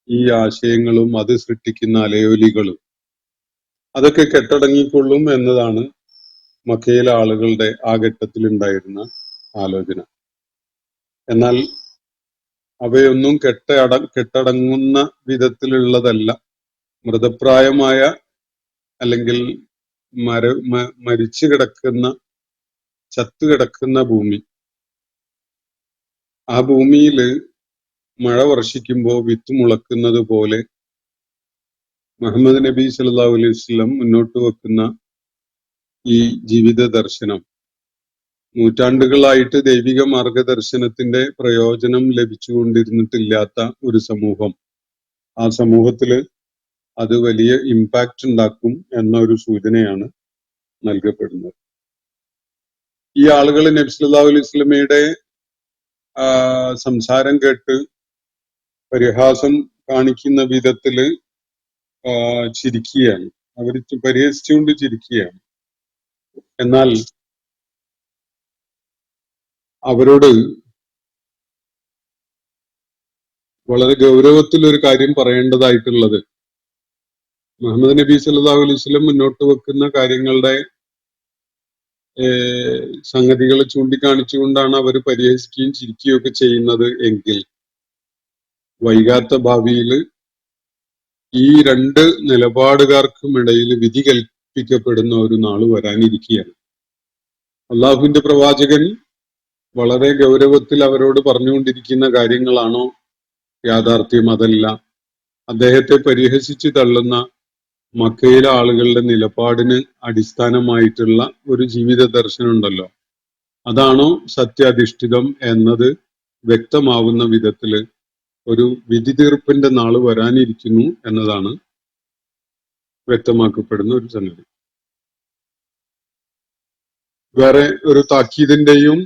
ഈ ആശയങ്ങളും അത് സൃഷ്ടിക്കുന്ന അലയൊലികളും അതൊക്കെ കെട്ടടങ്ങിക്കൊള്ളും എന്നതാണ് മക്കയിലെ ആളുകളുടെ ആ ഘട്ടത്തിൽ ഉണ്ടായിരുന്ന ആലോചന. എന്നാൽ അവയൊന്നും കെട്ടടങ്ങുന്ന വിധത്തിലുള്ളതല്ല. മൃതപ്രായമായ അല്ലെങ്കിൽ മരിച്ചു കിടക്കുന്ന, ചത്തുകിടക്കുന്ന ഭൂമി, ആ ഭൂമിയിൽ മഴ വർഷിക്കുമ്പോൾ വിത്ത് മുളക്കുന്നത് പോലെ മുഹമ്മദ് നബി സല്ലല്ലാഹു അലൈഹി വസല്ലം മുന്നോട്ട് വെക്കുന്ന ഈ ജീവിത ദർശനം നൂറ്റാണ്ടുകളായിട്ട് ദൈവിക മാർഗദർശനത്തിന്റെ പ്രയോജനം ലഭിച്ചുകൊണ്ടിരുന്നിട്ടില്ലാത്ത ഒരു സമൂഹം, ആ സമൂഹത്തില് അത് വലിയ ഇമ്പാക്റ്റ് ഉണ്ടാക്കും എന്ന ഒരു സൂചനയാണ് നൽകപ്പെടുന്നത്. ഈ ആളുകൾ നബി സല്ലല്ലാഹു അലൈഹി വസല്ലമയുടെ സംസാരം കേട്ട് പരിഹാസം കാണിക്കുന്ന വിധത്തില് ചിരിക്കുകയാണ്. അവർ പരിഹസിച്ചുകൊണ്ട് ചിരിക്കുകയാണ്. എന്നാൽ അവരോട് വളരെ ഗൗരവത്തിൽ ഒരു കാര്യം പറയേണ്ടതായിട്ടുള്ളത്, മുഹമ്മദ് നബി സല്ലല്ലാഹു അലൈഹി വസല്ലം മുന്നോട്ട് വെക്കുന്ന കാര്യങ്ങളുടെ സംഗതികൾ ചൂണ്ടിക്കാണിച്ചുകൊണ്ടാണ് അവർ പരിഹസിക്കുകയും ചിരിക്കുകയും ഒക്കെ ചെയ്യുന്നത് എങ്കിൽ വൈകാത്ത ഭാവിയിൽ ഈ രണ്ട് നിലപാടുകാർക്കും ഇടയിൽ വിധി കൽപ്പിക്കപ്പെടുന്ന ഒരു നാള് വരാനിരിക്കുകയാണ്. അള്ളാഹുവിന്റെ പ്രവാചകൻ വളരെ ഗൗരവത്തിൽ അവരോട് പറഞ്ഞുകൊണ്ടിരിക്കുന്ന കാര്യങ്ങളാണോ യാഥാർത്ഥ്യം? അതല്ല. അദ്ദേഹത്തെ പരിഹസിച്ച് തള്ളുന്ന മക്കയിലെ ആളുകളുടെ നിലപാടിന് അടിസ്ഥാനമായിട്ടുള്ള ഒരു ജീവിത ദർശനം ഉണ്ടല്ലോ, അതാണോ സത്യാധിഷ്ഠിതം എന്നത് വ്യക്തമാവുന്ന വിധത്തില് ഒരു വിധി തീർപ്പിന്റെ നാള് വരാനിരിക്കുന്നു എന്നതാണ് വ്യക്തമാക്കപ്പെടുന്ന ഒരു സംഗതി. വേറെ ഒരു താക്കീതിന്റെയും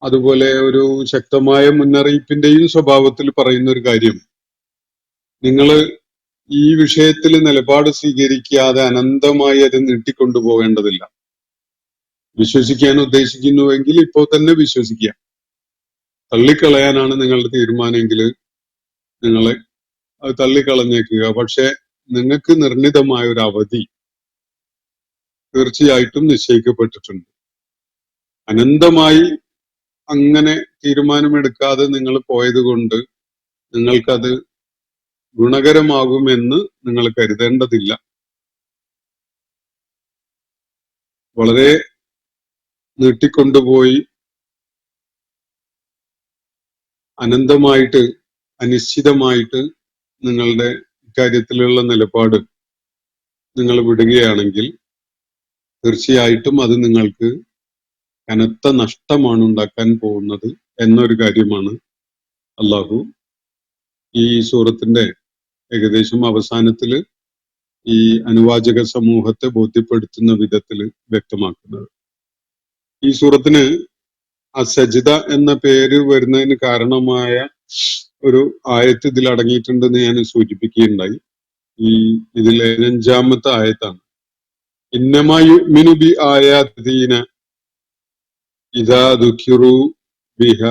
അതുപോലെ ഒരു ശക്തമായ മുന്നറിയിപ്പിന്റെയും സ്വഭാവത്തിൽ പറയുന്ന ഒരു കാര്യം, നിങ്ങള് ഈ വിഷയത്തിൽ നിലപാട് സ്വീകരിക്കാതെ അനന്തമായി അത് നീട്ടിക്കൊണ്ടുപോകേണ്ടതില്ല. വിശ്വസിക്കാൻ ഉദ്ദേശിക്കുന്നുവെങ്കിൽ ഇപ്പോൾ തന്നെ വിശ്വസിക്കുക. തള്ളിക്കളയാനാണ് നിങ്ങളുടെ തീരുമാനമെങ്കിൽ നിങ്ങളെ അത് തള്ളിക്കളഞ്ഞേക്കുക. പക്ഷെ നിങ്ങൾക്ക് നിർണിതമായ ഒരു അവധി തീർച്ചയായിട്ടും നിശ്ചയിക്കപ്പെട്ടിട്ടുണ്ട്. അനന്തമായി അങ്ങനെ തീരുമാനമെടുക്കാതെ നിങ്ങൾ പോയത് കൊണ്ട് നിങ്ങൾക്കത് ഗുണകരമാകുമെന്ന് നിങ്ങൾ കരുതേണ്ടതില്ല. വളരെ നീട്ടിക്കൊണ്ടുപോയി അനന്തമായിട്ട് അനിശ്ചിതമായിട്ട് നിങ്ങളുടെ ഇക്കാര്യത്തിലുള്ള നിലപാട് നിങ്ങൾ വിടുകയാണെങ്കിൽ തീർച്ചയായിട്ടും അത് നിങ്ങൾക്ക് കനത്ത നഷ്ടമാണ് ഉണ്ടാക്കാൻ പോകുന്നത് എന്നൊരു കാര്യമാണ് അള്ളാഹു ഈ സൂറത്തിന്റെ ഏകദേശം അവസാനത്തില് ഈ അനുവാചക സമൂഹത്തെ ബോധ്യപ്പെടുത്തുന്ന വിധത്തിൽ വ്യക്തമാക്കുന്നത്. ഈ സൂറത്തിന് അസജിദ എന്ന പേര് വരുന്നതിന് കാരണമായ ഒരു ആയത്ത് ഇതിൽ അടങ്ങിയിട്ടുണ്ടെന്ന് ഞാൻ സൂചിപ്പിക്കുകയുണ്ടായി. ഇതിലെ 5-ാമത്തെ ആയത്താണ്. ഇന്നമാ യുഅ്മിനു ബി ആയാതീന ഇദാ ദുകിറു ബിഹ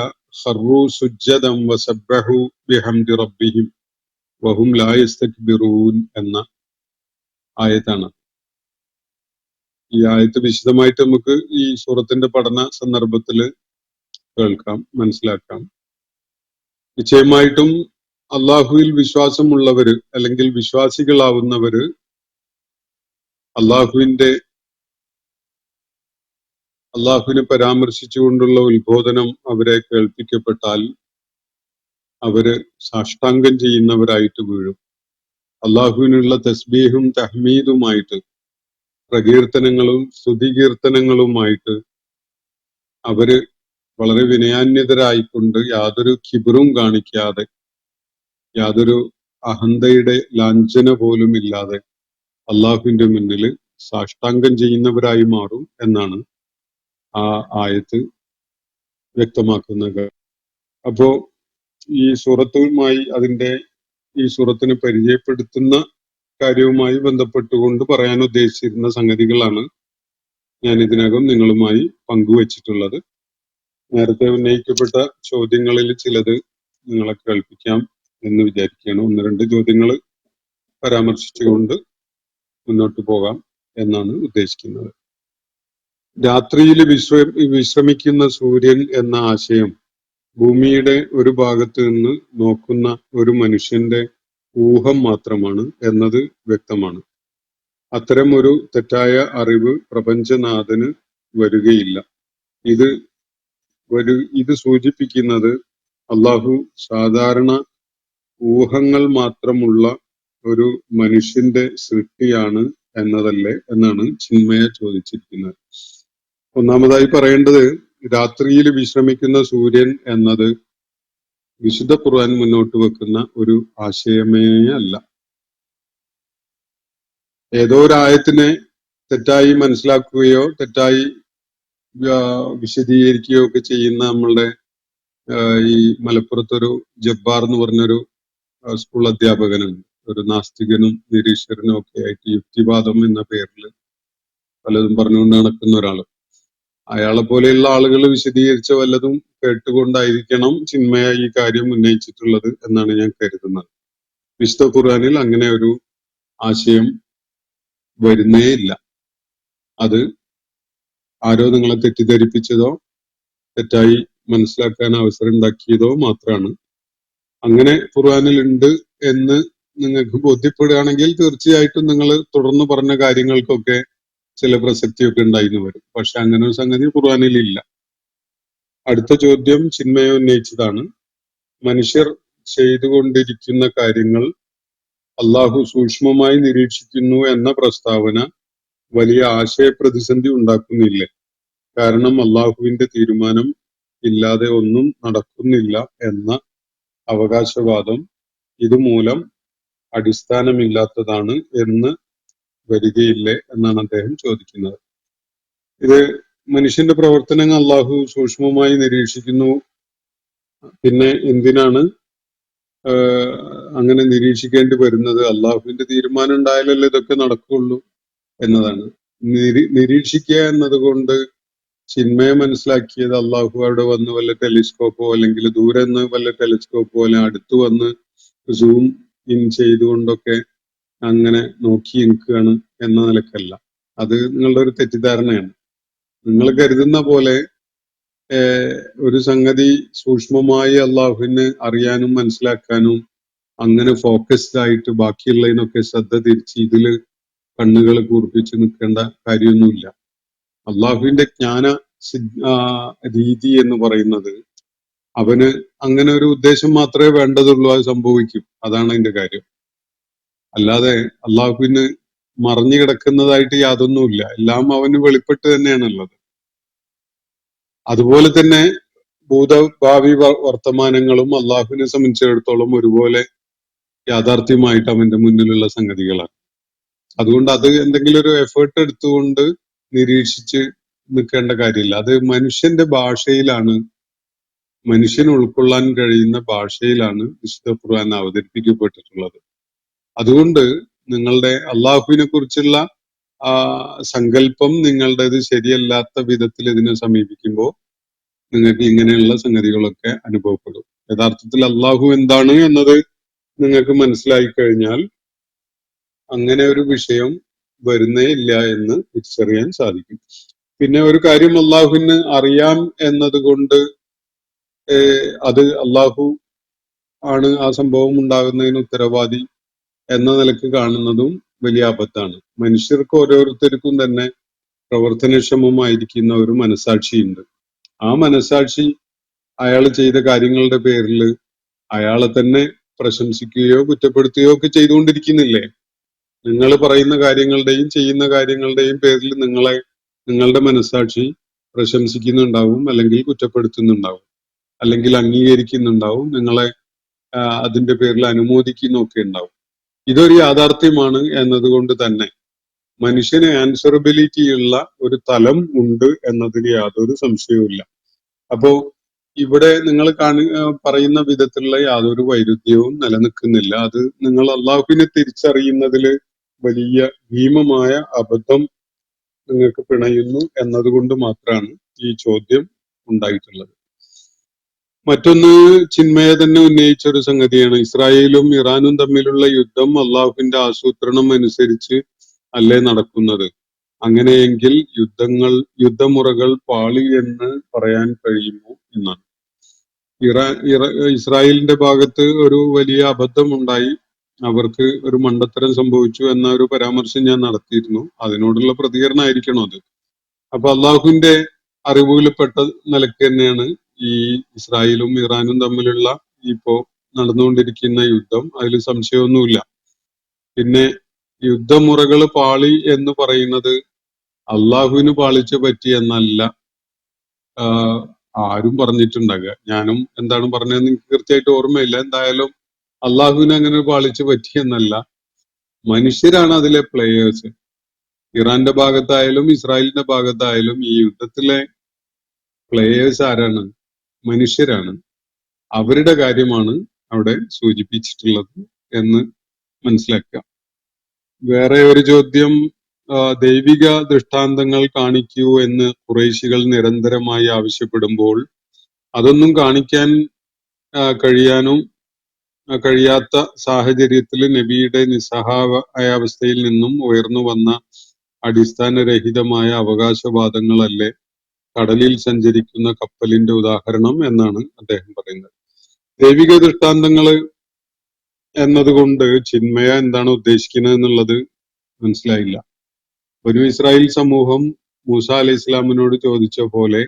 ഖറു സുജ്ജദൻ വസബ്ബഹു ബിഹംദി റബ്ബിഹിം വഹും ലാ യസ്തക്ബിറൂൻ എന്ന ആയത്താണ്. ഈ ആയത്ത് വിശദമായിട്ട് നമുക്ക് ഈ സൂറത്തിന്റെ പഠന സന്ദർഭത്തിൽ കേൾക്കാം, മനസ്സിലാക്കാം. നിശ്ചയമായിട്ടും അള്ളാഹുവിൽ വിശ്വാസമുള്ളവര് അല്ലെങ്കിൽ വിശ്വാസികളാവുന്നവര് അള്ളാഹുവിനെ പരാമർശിച്ചുകൊണ്ടുള്ള ഉത്ബോധനം അവരെ കേൾപ്പിക്കപ്പെട്ടാൽ അവര് സാഷ്ടാംഗം ചെയ്യുന്നവരായിട്ട് വീഴും. അള്ളാഹുവിനുള്ള തസ്ബീഹും തഹ്മീദുമായിട്ട്, പ്രകീർത്തനങ്ങളും സ്തുതികീർത്തനങ്ങളുമായിട്ട് അവര് വളരെ വിനയാന്യതരായിക്കൊണ്ട് യാതൊരു കിബറും കാണിക്കാതെ, യാതൊരു അഹന്തയുടെ ലാഞ്ചന പോലും ഇല്ലാതെ അള്ളാഹുവിന്റെ മുന്നിൽ സാഷ്ടാംഗം ചെയ്യുന്നവരായി മാറും എന്നാണ് ആ ആയത്ത് വ്യക്തമാക്കുന്നത്. അപ്പോ ഈ സൂറത്തുമായി ഈ സൂറത്തിനെ പരിചയപ്പെടുത്തുന്ന കാര്യവുമായി ബന്ധപ്പെട്ടുകൊണ്ട് പറയാൻ ഉദ്ദേശിച്ചിരുന്ന സംഗതികളാണ് ഞാൻ ഇതിനകം നിങ്ങളുമായി പങ്കുവച്ചിട്ടുള്ളത്. നേരത്തെ ഉന്നയിക്കപ്പെട്ട ചോദ്യങ്ങളിൽ ചിലത് നിങ്ങളെ കേൾപ്പിക്കാം എന്ന് വിചാരിക്കുകയാണ്. 1-2 ചോദ്യങ്ങൾ പരാമർശിച്ചുകൊണ്ട് മുന്നോട്ട് പോകാം എന്നാണ് ഉദ്ദേശിക്കുന്നത്. രാത്രിയിൽ വിശ്രമിക്കുന്ന സൂര്യൻ എന്ന ആശയം ഭൂമിയുടെ ഒരു ഭാഗത്ത് നിന്ന് നോക്കുന്ന ഒരു മനുഷ്യന്റെ ഊഹം മാത്രമാണ് എന്നത് വ്യക്തമാണ്. അത്തരം ഒരു തെറ്റായ അറിവ് പ്രപഞ്ചനാഥന് വരികയില്ല. ഇത് സൂചിപ്പിക്കുന്നത് അള്ളാഹു സാധാരണ ഊഹങ്ങൾ മാത്രമുള്ള ഒരു മനുഷ്യന്റെ സൃഷ്ടിയാണ് എന്നതല്ലേ എന്നാണ് ചിന്മയ ചോദിച്ചിരിക്കുന്നത്. ഒന്നാമതായി പറയേണ്ടത്, രാത്രിയിൽ വിശ്രമിക്കുന്ന സൂര്യൻ എന്നത് വിശുദ്ധ ഖുർആൻ മുന്നോട്ട് വെക്കുന്ന ഒരു ആശയമേ അല്ല. ഏതോ ഒരു ആയത്തിനെ തെറ്റായി മനസ്സിലാക്കുകയോ തെറ്റായി വിശദീകരിക്കുകയോ ഒക്കെ ചെയ്യുന്ന നമ്മളുടെ ഈ മലപ്പുറത്തൊരു ജബ്ബാർ എന്ന് പറഞ്ഞൊരു സ്കൂൾ അധ്യാപകനുണ്ട്. ഒരു നാസ്തികനും നിരീശ്വരനും ഒക്കെ ആയിട്ട് യുക്തിവാദം എന്ന പേരിൽ പലതും പറഞ്ഞുകൊണ്ട് നടക്കുന്ന ഒരാള്. അയാളെ പോലെയുള്ള ആളുകൾ വിശദീകരിച്ച വല്ലതും കേട്ടുകൊണ്ടായിരിക്കണം ചിന്മയ ഈ കാര്യം ഉന്നയിച്ചിട്ടുള്ളത് എന്നാണ് ഞാൻ കരുതുന്നത്. വിശുദ്ധ ഖുർആനിൽ അങ്ങനെ ഒരു ആശയം വരുന്നേ ഇല്ല. അത് ആരോ നിങ്ങളെ തെറ്റിദ്ധരിപ്പിച്ചതോ തെറ്റായി മനസ്സിലാക്കാൻ അവസരം ഉണ്ടാക്കിയതോ മാത്രമാണ്. അങ്ങനെ ഖുർആനിൽ ഉണ്ട് എന്ന് നിങ്ങൾക്ക് ബോധ്യപ്പെടുകയാണെങ്കിൽ തീർച്ചയായിട്ടും നിങ്ങൾ തുടർന്ന് പറഞ്ഞ കാര്യങ്ങൾക്കൊക്കെ ചില പ്രസക്തിയൊക്കെ ഉണ്ടായിരുന്നു വരും. പക്ഷെ അങ്ങനെ ഒരു സംഗതി ഖുർആനിൽ ഇല്ല. അടുത്ത ചോദ്യം ചിന്മയ ഉന്നയിച്ചതാണ്. മനുഷ്യർ ചെയ്തുകൊണ്ടിരിക്കുന്ന കാര്യങ്ങൾ അള്ളാഹു സൂക്ഷ്മമായി നിരീക്ഷിക്കുന്നു എന്ന പ്രസ്താവന വലിയ ആശയപ്രതിസന്ധി ഉണ്ടാക്കുന്നില്ലേ? കാരണം അള്ളാഹുവിന്റെ തീരുമാനം ഇല്ലാതെ ഒന്നും നടക്കുന്നില്ല എന്ന അവകാശവാദം ഇതുമൂലം അടിസ്ഥാനമില്ലാത്തതാണ് എന്ന് വരികയില്ലേ എന്നാണ് അദ്ദേഹം ചോദിക്കുന്നത്. ഇത് മനുഷ്യന്റെ പ്രവർത്തനങ്ങൾ അള്ളാഹു സൂക്ഷ്മമായി നിരീക്ഷിക്കുന്നു, പിന്നെ എന്തിനാണ് അങ്ങനെ നിരീക്ഷിക്കേണ്ടി വരുന്നത്? അള്ളാഹുവിന്റെ തീരുമാനം ഉണ്ടായാലല്ലേ ഇതൊക്കെ നടക്കുള്ളൂ എന്നതാണ്. നിരീക്ഷിക്കുക എന്നതുകൊണ്ട് ചിന്മയെ മനസ്സിലാക്കിയത് അള്ളാഹു അവിടെ വന്ന് വല്ല ടെലിസ്കോപ്പോ അല്ലെങ്കിൽ ദൂരെ നിന്ന് വല്ല ടെലിസ്കോപ്പോ അല്ലെ അടുത്ത് വന്ന് സൂം ഇൻ ചെയ്തുകൊണ്ടൊക്കെ അങ്ങനെ നോക്കി നിൽക്കുകയാണ് എന്ന നിലക്കല്ല. അത് നിങ്ങളുടെ ഒരു തെറ്റിദ്ധാരണയാണ്. നിങ്ങൾ കരുതുന്ന പോലെ ഒരു സംഗതി സൂക്ഷ്മമായി അള്ളാഹുവിന് അറിയാനും മനസ്സിലാക്കാനും അങ്ങനെ ഫോക്കസ്ഡ് ആയിട്ട് ബാക്കിയുള്ളതിനൊക്കെ ശ്രദ്ധ തിരിച്ച് ഇതില് കണ്ണുകൾ കൂർപ്പിച്ച് നിൽക്കേണ്ട കാര്യമൊന്നുമില്ല. അള്ളാഹുവിന്റെ ജ്ഞാന രീതി എന്ന് പറയുന്നത് അവന് അങ്ങനെ ഒരു ഉദ്ദേശം മാത്രമേ വേണ്ടതുള്ളൂ, അത് സംഭവിക്കും. അതാണ് അതിന്റെ കാര്യം. അല്ലാതെ അള്ളാഹുവിന് മറഞ്ഞു കിടക്കുന്നതായിട്ട് യാതൊന്നുമില്ല. എല്ലാം അവന് വെളിപ്പെട്ട് തന്നെയാണുള്ളത്. അതുപോലെ തന്നെ ഭൂതഭാവി വർത്തമാനങ്ങളും അള്ളാഹുവിനെ സംബന്ധിച്ചിടത്തോളം ഒരുപോലെ യാഥാർത്ഥ്യമായിട്ട് അവന്റെ മുന്നിലുള്ള സംഗതികളാണ്. അതുകൊണ്ട് അത് എന്തെങ്കിലും ഒരു എഫേർട്ട് എടുത്തുകൊണ്ട് നിരീക്ഷിച്ച് നിൽക്കേണ്ട കാര്യമില്ല. അത് മനുഷ്യന്റെ ഭാഷയിലാണ്, മനുഷ്യന് ഉൾക്കൊള്ളാൻ കഴിയുന്ന ഭാഷയിലാണ് വിശുദ്ധ ഖുർആൻ അവതരിപ്പിക്കപ്പെട്ടിട്ടുള്ളത്. അതുകൊണ്ട് നിങ്ങളുടെ അള്ളാഹുവിനെ കുറിച്ചുള്ള സങ്കല്പം നിങ്ങളുടേത് ശരിയല്ലാത്ത വിധത്തിൽ ഇതിനെ സമീപിക്കുമ്പോൾ നിങ്ങൾക്ക് ഇങ്ങനെയുള്ള സംഗതികളൊക്കെ അനുഭവപ്പെടും. യഥാർത്ഥത്തിൽ അള്ളാഹു എന്താണ് എന്നത് നിങ്ങൾക്ക് മനസ്സിലായി കഴിഞ്ഞാൽ അങ്ങനെ ഒരു വിഷയം വരുന്നേ ഇല്ല എന്ന് തിരിച്ചറിയാൻ സാധിക്കും. പിന്നെ ഒരു കാര്യം അള്ളാഹുവിന് അറിയാം എന്നതുകൊണ്ട് അത് അള്ളാഹു ആണ് ആ സംഭവം ഉണ്ടാകുന്നതിന് ഉത്തരവാദി എന്ന നിലക്ക് കാണുന്നതും വലിയ അബദ്ധമാണ്. മനുഷ്യർക്ക് ഓരോരുത്തർക്കും തന്നെ പ്രവർത്തനക്ഷമമായിരിക്കുന്ന ഒരു മനസാക്ഷിയുണ്ട്. ആ മനസാക്ഷി അയാൾ ചെയ്ത കാര്യങ്ങളുടെ പേരിൽ അയാളെ തന്നെ പ്രശംസിക്കുകയോ കുറ്റപ്പെടുത്തുകയോ ഒക്കെ ചെയ്തുകൊണ്ടിരിക്കുന്നില്ലേ? നിങ്ങൾ പറയുന്ന കാര്യങ്ങളുടെയും ചെയ്യുന്ന കാര്യങ്ങളുടെയും പേരിൽ നിങ്ങളുടെ മനസാക്ഷി പ്രശംസിക്കുന്നുണ്ടാവും, അല്ലെങ്കിൽ കുറ്റപ്പെടുത്തുന്നുണ്ടാവും, അല്ലെങ്കിൽ അംഗീകരിക്കുന്നുണ്ടാവും, നിങ്ങളെ അതിന്റെ പേരിൽ അനുമോദിക്കുന്നൊക്കെ ഉണ്ടാവും. ഇതൊരു യാഥാർത്ഥ്യമാണ് എന്നതുകൊണ്ട് തന്നെ മനുഷ്യന് ആൻസറബിലിറ്റി ഉള്ള ഒരു തലം ഉണ്ട് എന്നതിന് യാതൊരു സംശയവുമില്ല. അപ്പോ ഇവിടെ നിങ്ങൾ പറയുന്ന വിധത്തിലുള്ള യാതൊരു വൈരുദ്ധ്യവും നിലനിൽക്കുന്നില്ല. അത് നിങ്ങൾ അള്ളാഹുവിനെ തിരിച്ചറിയുന്നതിൽ വലിയ ഭീമമായ അബദ്ധം നിങ്ങൾക്ക് പിണയുന്നു എന്നതുകൊണ്ട് മാത്രമാണ് ഈ ചോദ്യം ഉണ്ടായിട്ടുള്ളത്. മറ്റൊന്ന് ചിന്മയ തന്നെ ഉന്നയിച്ച ഒരു സംഗതിയാണ്, ഇസ്രായേലും ഇറാനും തമ്മിലുള്ള യുദ്ധം അള്ളാഹുവിന്റെ ആസൂത്രണം അനുസരിച്ച് അല്ലേ നടക്കുന്നത്? അങ്ങനെയെങ്കിൽ യുദ്ധമുറകൾ പാളി എന്ന് പറയാൻ കഴിയുമോ എന്നാണ്. ഇസ്രായേലിന്റെ ഭാഗത്ത് ഒരു വലിയ അബദ്ധമുണ്ടായി, അവർക്ക് ഒരു മണ്ടത്തരം സംഭവിച്ചു എന്ന ഒരു പരാമർശം ഞാൻ നടത്തിയിരുന്നു. അതിനോടുള്ള പ്രതികരണമായിരിക്കണം അത്. അപ്പൊ അള്ളാഹുവിന്റെ അറിവുകളിൽപ്പെട്ട നിലയ്ക്ക് തന്നെയാണ് ഈ ഇസ്രായേലും ഇറാനും തമ്മിലുള്ള ഇപ്പോ നടന്നുകൊണ്ടിരിക്കുന്ന യുദ്ധം. അതിൽ സംശയമൊന്നുമില്ല. പിന്നെ യുദ്ധമുറകൾ പാളി എന്ന് പറയുന്നത് അള്ളാഹുവിന് പാളിച്ച പറ്റി എന്നല്ല ആരും പറഞ്ഞിട്ടുണ്ടാകുക. ഞാനും എന്താണ് പറഞ്ഞതെന്ന് എനിക്ക് കൃത്യമായിട്ട് ഓർമ്മയില്ല. എന്തായാലും അള്ളാഹുവിന് അങ്ങനെ പാളിച്ച പറ്റി എന്നല്ല, മനുഷ്യരാണ് അതിലെ പ്ലേയേഴ്സ്. ഇറാന്റെ ഭാഗത്തായാലും ഇസ്രായേലിന്റെ ഭാഗത്തായാലും ഈ യുദ്ധത്തിലെ പ്ലേയേഴ്സ് ആരാണ്? മനുഷ്യരാണ്. അവരുടെ കാര്യമാണ് അവിടെ സൂചിപ്പിച്ചിട്ടുള്ളത് എന്ന് മനസ്സിലാക്കുക. വേറെ ഒരു ചോദ്യം, ദൈവിക ദൃഷ്ടാന്തങ്ങൾ കാണിക്കൂ എന്ന് ഖുറൈശികൾ നിരന്തരമായി ആവശ്യപ്പെടുമ്പോൾ അതൊന്നും കാണിക്കാൻ കഴിയാത്ത സാഹചര്യത്തിൽ നബിയുടെ നിസ്സഹായ അവസ്ഥയിൽ നിന്നും ഉയർന്നു വന്ന അടിസ്ഥാനരഹിതമായ അവകാശവാദങ്ങളല്ലേ കടലിൽ സഞ്ചരിക്കുന്ന കപ്പലിന്റെ ഉദാഹരണം എന്നാണ് അദ്ദേഹം പറയുന്നത്. ദൈവിക ദൃഷ്ടാന്തങ്ങൾ എന്നതുകൊണ്ട് ചിന്മയ എന്താണ് ഉദ്ദേശിക്കുന്നത് എന്നുള്ളത് മനസ്സിലായില്ല. ബനൂ ഇസ്രായേൽ സമൂഹം മൂസ അലൈഹി ഇസ്ലാമിനോട് ചോദിച്ച പോലെ,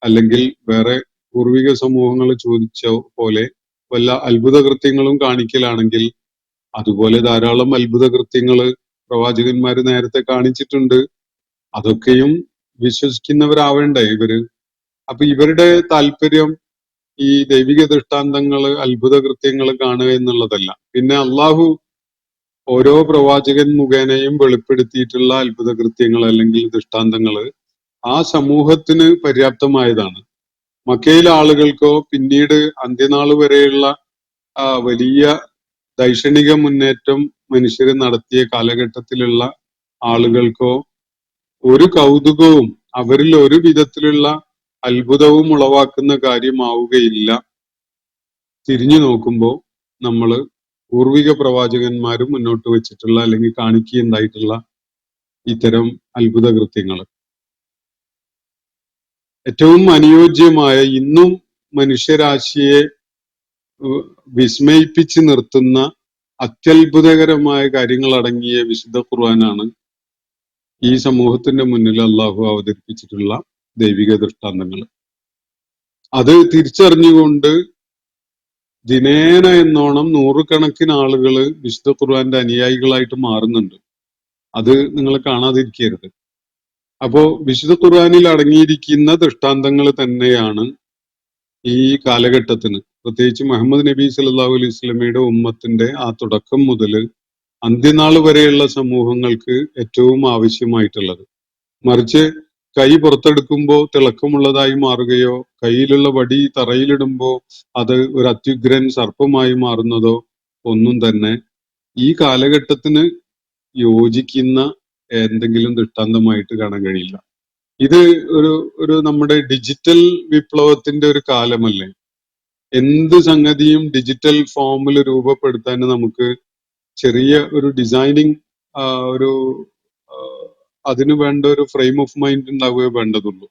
അല്ലെങ്കിൽ വേറെ പൂർവിക സമൂഹങ്ങൾ ചോദിച്ച പോലെ വല്ല അത്ഭുത കൃത്യങ്ങളും കാണിക്കലാണെങ്കിൽ അതുപോലെ ധാരാളം അത്ഭുത കൃത്യങ്ങൾ പ്രവാചകന്മാര് നേരത്തെ കാണിച്ചിട്ടുണ്ട്. അതൊക്കെയും വിശ്വസിക്കുന്നവരാവേണ്ടേ ഇവര്? അപ്പൊ ഇവരുടെ താല്പര്യം ഈ ദൈവിക ദൃഷ്ടാന്തങ്ങള് അത്ഭുത കൃത്യങ്ങൾ കാണുക എന്നുള്ളതല്ല. പിന്നെ അള്ളാഹു ഓരോ പ്രവാചകൻ മുഖേനയും വെളിപ്പെടുത്തിയിട്ടുള്ള അത്ഭുത കൃത്യങ്ങൾ അല്ലെങ്കിൽ ദൃഷ്ടാന്തങ്ങള് ആ സമൂഹത്തിന് പര്യാപ്തമായതാണ്. മക്കയിലെ ആളുകൾക്കോ പിന്നീട് അന്ത്യനാൾ വരെയുള്ള വലിയ ദൈക്ഷണിക മുന്നേറ്റം മനുഷ്യർ നടത്തിയ കാലഘട്ടത്തിലുള്ള ആളുകൾക്കോ ഒരു കൗതുകവും അവരിൽ ഒരു വിധത്തിലുള്ള അത്ഭുതവും ഉളവാക്കുന്ന കാര്യമാവുകയില്ല. തിരിഞ്ഞു നോക്കുമ്പോൾ നമ്മള് പൂർവിക പ്രവാചകന്മാരും മുന്നോട്ട് വെച്ചിട്ടുള്ള അല്ലെങ്കിൽ കാണിക്കുകയുണ്ടായിട്ടുള്ള ഇത്തരം അത്ഭുത കൃത്യങ്ങൾ ഏറ്റവും അനുയോജ്യമായ, ഇന്നും മനുഷ്യരാശിയെ വിസ്മയിപ്പിച്ച് നിർത്തുന്ന അത്യത്ഭുതകരമായ കാര്യങ്ങൾ അടങ്ങിയ വിശുദ്ധ ഖുർആനാണ് ഈ സമൂഹത്തിന്റെ മുന്നിൽ അള്ളാഹു അവതരിപ്പിച്ചിട്ടുള്ള ദൈവിക ദൃഷ്ടാന്തങ്ങൾ. അത് തിരിച്ചറിഞ്ഞുകൊണ്ട് ദിനേന എന്നോണം നൂറുകണക്കിന് ആളുകൾ വിശുദ്ധ ഖുർആന്റെ അനുയായികളായിട്ട് മാറുന്നുണ്ട്. അത് നിങ്ങൾ കാണാതിരിക്കരുത്. അപ്പോ വിശുദ്ധ ഖുർആനിൽ അടങ്ങിയിരിക്കുന്ന ദൃഷ്ടാന്തങ്ങൾ തന്നെയാണ് ഈ കാലഘട്ടത്തിന്, പ്രത്യേകിച്ച് മുഹമ്മദ് നബി സല്ലല്ലാഹു അലൈഹി വസല്ലമയുടെ ഉമ്മത്തിന്റെ ആ തുടക്കം മുതൽ അന്ത്യനാൾ വരെയുള്ള സമൂഹങ്ങൾക്ക് ഏറ്റവും ആവശ്യമായിട്ടുള്ളത്. മറിച്ച് കൈ പുറത്തെടുക്കുമ്പോൾ തിളക്കമുള്ളതായി മാറുകയോ കയ്യിലുള്ള വടി തറയിലിടുമ്പോൾ അത് ഒരു അത്യുഗ്രൻ സർപ്പമായി മാറുന്നതോ ഒന്നും തന്നെ ഈ കാലഘട്ടത്തിന് യോജിക്കുന്ന എന്തെങ്കിലും ദൃഷ്ടാന്തമായിട്ട് കാണാൻ കഴിയില്ല. ഇത് ഒരു നമ്മുടെ ഡിജിറ്റൽ വിപ്ലവത്തിന്റെ ഒരു കാലമല്ലേ? എന്ത് സംഗതിയും ഡിജിറ്റൽ ഫോമിൽ രൂപപ്പെടുത്താൻ നമുക്ക് ചെറിയ ഒരു ഡിസൈനിങ് ഒരു അതിനു വേണ്ട ഒരു ഫ്രെയിം ഓഫ് മൈൻഡ് ഉണ്ടാവുകയേ വേണ്ടതുള്ളൂ.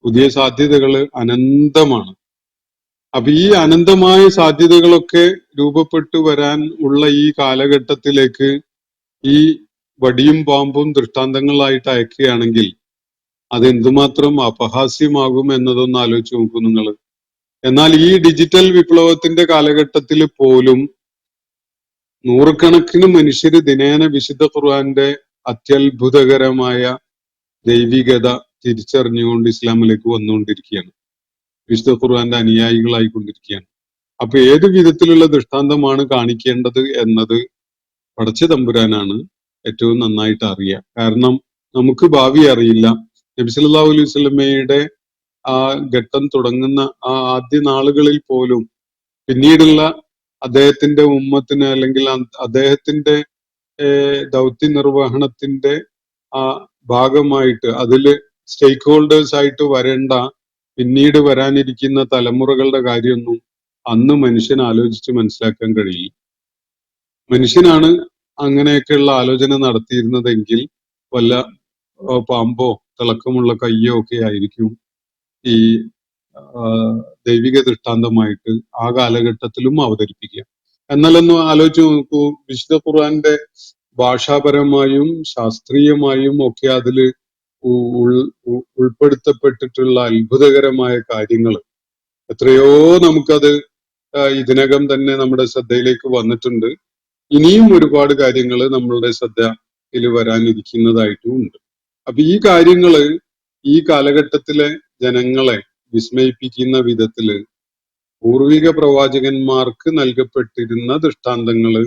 പുതിയ സാധ്യതകൾ അനന്തമാണ്. അപ്പൊ ഈ അനന്തമായ സാധ്യതകളൊക്കെ രൂപപ്പെട്ടു വരാൻ ഉള്ള ഈ കാലഘട്ടത്തിലേക്ക് ഈ വടിയും പാമ്പും ദൃഷ്ടാന്തങ്ങളായിട്ട് അയക്കുകയാണെങ്കിൽ അത് എന്തുമാത്രം അപഹാസ്യമാകും എന്നതൊന്ന് ആലോചിച്ച് നോക്കൂ നിങ്ങൾ. എന്നാൽ ഈ ഡിജിറ്റൽ വിപ്ലവത്തിന്റെ കാലഘട്ടത്തിൽ പോലും നൂറുകണക്കിന് മനുഷ്യര് ദിനേന വിശുദ്ധ ഖുർആന്റെ അത്യത്ഭുതകരമായ ദൈവികത തിരിച്ചറിഞ്ഞുകൊണ്ട് ഇസ്ലാമിലേക്ക് വന്നുകൊണ്ടിരിക്കുകയാണ്, വിശുദ്ധ ഖുർആന്റെ അനുയായികളായിക്കൊണ്ടിരിക്കുകയാണ്. അപ്പൊ ഏത് വിധത്തിലുള്ള ദൃഷ്ടാന്തമാണ് കാണിക്കേണ്ടത് എന്നത് പടച്ച തമ്പുരാനാണ് ഏറ്റവും നന്നായിട്ട് അറിയുക. കാരണം നമുക്ക് ഭാവി അറിയില്ല. നബി സല്ലല്ലാഹു അലൈഹി വസല്ലമയുടെ ആ ഘട്ടം തുടങ്ങുന്ന ആ ആദ്യ നാളുകളിൽ പോലും പിന്നീടുള്ള അദ്ദേഹത്തിന്റെ ഉമ്മത്തിന് അല്ലെങ്കിൽ അദ്ദേഹത്തിന്റെ ദൗത്യ നിർവഹണത്തിന്റെ ആ ഭാഗമായിട്ട് അതില് സ്റ്റേക്ക് ഹോൾഡേഴ്സ് ആയിട്ട് വരേണ്ട പിന്നീട് വരാനിരിക്കുന്ന തലമുറകളുടെ കാര്യമൊന്നും അന്ന് മനുഷ്യൻ ആലോചിച്ച് മനസ്സിലാക്കാൻ കഴിയില്ല. മനുഷ്യനാണ് അങ്ങനെയൊക്കെയുള്ള ആലോചന നടത്തിയിരുന്നതെങ്കിൽ വല്ല പാമ്പോ തിളക്കമുള്ള കയ്യോ ഒക്കെ ആയിരിക്കും ഈ ദൈവിക ദൃഷ്ടാന്തമായിട്ട് ആ കാലഘട്ടത്തിലും അവതരിപ്പിക്കുക. എന്നാലൊന്ന് ആലോചിച്ച് നോക്കൂ, വിശുദ്ധ ഖുർആന്റെ ഭാഷാപരമായും ശാസ്ത്രീയമായും ഒക്കെ അതില് ഉൾപ്പെടുത്തപ്പെട്ടിട്ടുള്ള അത്ഭുതകരമായ കാര്യങ്ങൾ എത്രയോ നമുക്കത് ഇതിനകം തന്നെ നമ്മുടെ ശ്രദ്ധയിലേക്ക് വന്നിട്ടുണ്ട്. ഇനിയും ഒരുപാട് കാര്യങ്ങൾ നമ്മളുടെ ശ്രദ്ധയിൽ വരാനിരിക്കുന്നതായിട്ടും ഉണ്ട്. അപ്പൊ ഈ കാര്യങ്ങള് ഈ കാലഘട്ടത്തിലെ ജനങ്ങളെ വിസ്മയിപ്പിക്കുന്ന വിധത്തില് പൂർവിക പ്രവാചകന്മാർക്ക് നൽകപ്പെട്ടിരുന്ന ദൃഷ്ടാന്തങ്ങള്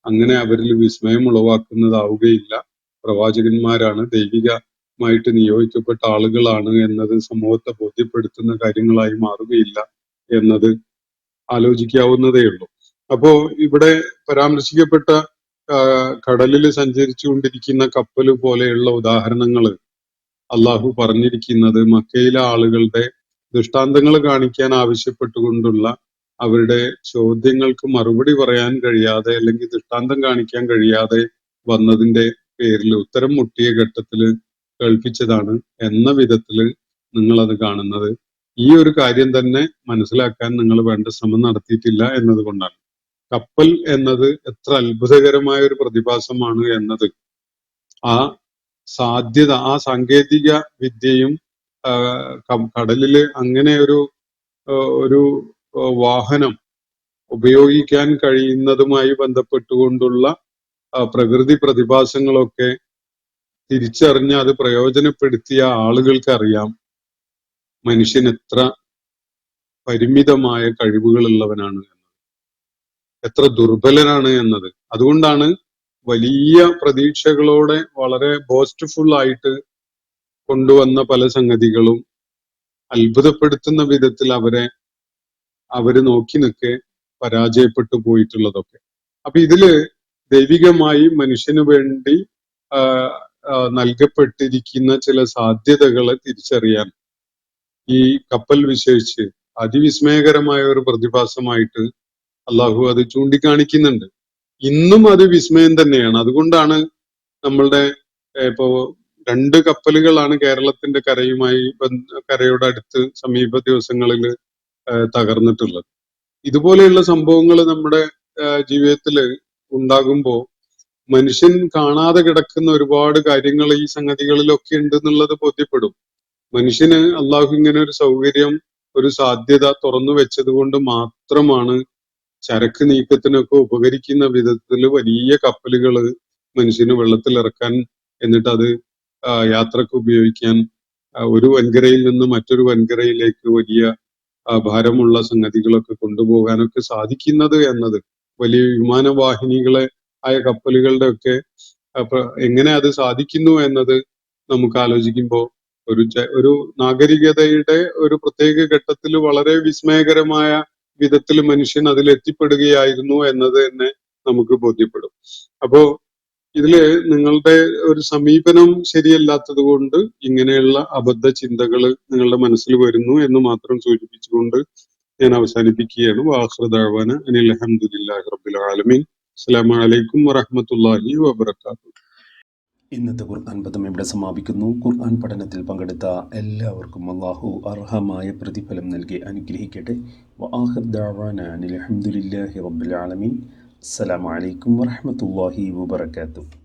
അങ്ങനെ അവരിൽ വിസ്മയം ഉളവാക്കുന്നതാവുകയില്ല. പ്രവാചകന്മാരാണ്, ദൈവികമായിട്ട് നിയോഗിക്കപ്പെട്ട ആളുകളാണ് എന്നത് സമൂഹത്തെ ബോധ്യപ്പെടുത്തുന്ന കാര്യങ്ങളായി മാറുകയില്ല എന്നത് ആലോചിക്കാവുന്നതേ ഉള്ളൂ. അപ്പോ ഇവിടെ പരാമർശിക്കപ്പെട്ട കടലിൽ സഞ്ചരിച്ചു കൊണ്ടിരിക്കുന്ന കപ്പൽ പോലെയുള്ള ഉദാഹരണങ്ങള് അള്ളാഹു പറഞ്ഞിരിക്കുന്നത് മക്കയിലെ ആളുകളുടെ ദൃഷ്ടാന്തങ്ങൾ കാണിക്കാൻ ആവശ്യപ്പെട്ടുകൊണ്ടുള്ള അവരുടെ ചോദ്യങ്ങൾക്ക് മറുപടി പറയാൻ കഴിയാതെ അല്ലെങ്കിൽ ദൃഷ്ടാന്തം കാണിക്കാൻ കഴിയാതെ വന്നതിന്റെ പേരിൽ ഉത്തരം മുട്ടിയ ഘട്ടത്തില് കേൾപ്പിച്ചതാണ് എന്ന വിധത്തില് നിങ്ങളത് കാണുന്നത്. ഈ ഒരു കാര്യം തന്നെ മനസ്സിലാക്കാൻ നിങ്ങൾ വേണ്ട ശ്രമം നടത്തിയിട്ടില്ല എന്നതുകൊണ്ടാണ്. കപ്പൽ എന്നത് എത്ര അത്ഭുതകരമായ ഒരു പ്രതിഭാസമാണ് എന്നത് ആ സാധ്യത, ആ സാങ്കേതിക വിദ്യയും കടലില് അങ്ങനെ ഒരു വാഹനം ഉപയോഗിക്കാൻ കഴിയുന്നതുമായി ബന്ധപ്പെട്ടുകൊണ്ടുള്ള പ്രകൃതി പ്രതിഭാസങ്ങളൊക്കെ തിരിച്ചറിഞ്ഞ് അത് പ്രയോജനപ്പെടുത്തിയ ആളുകൾക്ക് അറിയാം മനുഷ്യൻ എത്ര പരിമിതമായ കഴിവുകളുള്ളവനാണ് എന്നത്, എത്ര ദുർബലനാണ് എന്നത്. അതുകൊണ്ടാണ് വലിയ പ്രതീക്ഷകളോടെ വളരെ ബോസ്റ്റ്ഫുൾ ആയിട്ട് കൊണ്ടുവന്ന പല സംഗതികളും അത്ഭുതപ്പെടുത്തുന്ന വിധത്തിൽ അവര് നോക്കി നിൽക്കെ പരാജയപ്പെട്ടു പോയിട്ടുള്ളതൊക്കെ. അപ്പൊ ഇതില് ദൈവികമായി മനുഷ്യന് വേണ്ടി നൽകപ്പെട്ടിരിക്കുന്ന ചില സാധ്യതകളെ തിരിച്ചറിയാൻ ഈ കപ്പൽ വിശേഷിച്ച് അതിവിസ്മയകരമായ ഒരു പ്രതിഭാസമായിട്ട് അള്ളാഹു അത് ചൂണ്ടിക്കാണിക്കുന്നുണ്ട്. ഇന്നും അത് വിസ്മയം തന്നെയാണ്. അതുകൊണ്ടാണ് നമ്മളുടെ ഇപ്പോ 2 കപ്പലുകളാണ് കേരളത്തിന്റെ കരയോട് അടുത്ത് സമീപ ദിവസങ്ങളിൽ തകർന്നിട്ടുള്ളത്. ഇതുപോലെയുള്ള സംഭവങ്ങൾ നമ്മുടെ ജീവിതത്തില് ഉണ്ടാകുമ്പോ മനുഷ്യൻ കാണാതെ കിടക്കുന്ന ഒരുപാട് കാര്യങ്ങൾ ഈ സംഗതികളിലൊക്കെ ഉണ്ട് എന്നുള്ളത് ബോധ്യപ്പെടും. മനുഷ്യന് അള്ളാഹു ഇങ്ങനെ ഒരു സൗകര്യം, ഒരു സാധ്യത തുറന്നു വെച്ചത് കൊണ്ട് മാത്രമാണ് ചരക്ക് നീക്കത്തിനൊക്കെ ഉപകരിക്കുന്ന വിധത്തിൽ വലിയ കപ്പലുകൾ മനുഷ്യന് വെള്ളത്തിൽ ഇറക്കാൻ, എന്നിട്ട് അത് യാത്രക്ക് ഉപയോഗിക്കാൻ, ഒരു വൻകരയിൽ നിന്ന് മറ്റൊരു വൻകരയിലേക്ക് വലിയ ഭാരമുള്ള സംഗതികളൊക്കെ കൊണ്ടുപോകാനൊക്കെ സാധിക്കുന്നത് എന്നത് വലിയ വിമാനവാഹിനികളെ ആയ കപ്പലുകളുടെ ഒക്കെ എങ്ങനെ അത് സാധിക്കുന്നു എന്നത് നമുക്ക് ആലോചിക്കുമ്പോൾ ഒരു നാഗരികതയുടെ ഒരു പ്രത്യേക ഘട്ടത്തിൽ വളരെ വിസ്മയകരമായ വിധത്തിൽ മനുഷ്യൻ അതിൽ എത്തിപ്പെടുകയായിരുന്നു എന്നത് തന്നെ നമുക്ക് ബോധ്യപ്പെടും. അപ്പോ ഇതില് നിങ്ങളുടെ ഒരു സമീപനം ശരിയല്ലാത്തത് കൊണ്ട് ഇങ്ങനെയുള്ള അബദ്ധ ചിന്തകൾ നിങ്ങളുടെ മനസ്സിൽ വരുന്നു എന്ന് മാത്രം സൂചിപ്പിച്ചുകൊണ്ട് ഞാൻ അവസാനിപ്പിക്കുകയാണ്. വാഖിറു ദഅ്വാന അനിൽ ഹംദുലില്ലാഹി റബ്ബിൽ ആലമീൻ. അസ്സലാമു അലൈക്കും വറഹ്മത്തുള്ളാഹി വബറകാതുഹു. ഇന്നത്തെ ഖുർആൻ പദം ഇവിടെ സമാപിക്കുന്നു. ഖുർആൻ പഠനത്തിൽ പങ്കെടുത്ത എല്ലാവർക്കും അല്ലാഹു അർഹമായ പ്രതിഫലം നൽകി അനുഗ്രഹിക്കട്ടെ. വആഖിറു ദഅ്വാന അനിൽ ഹംദുലില്ലാഹി റബ്ബിൽ ആലമീൻ. അസ്സലാമു അലൈക്കും വറഹ്മത്തുള്ളാഹി വബറകാതുഹു.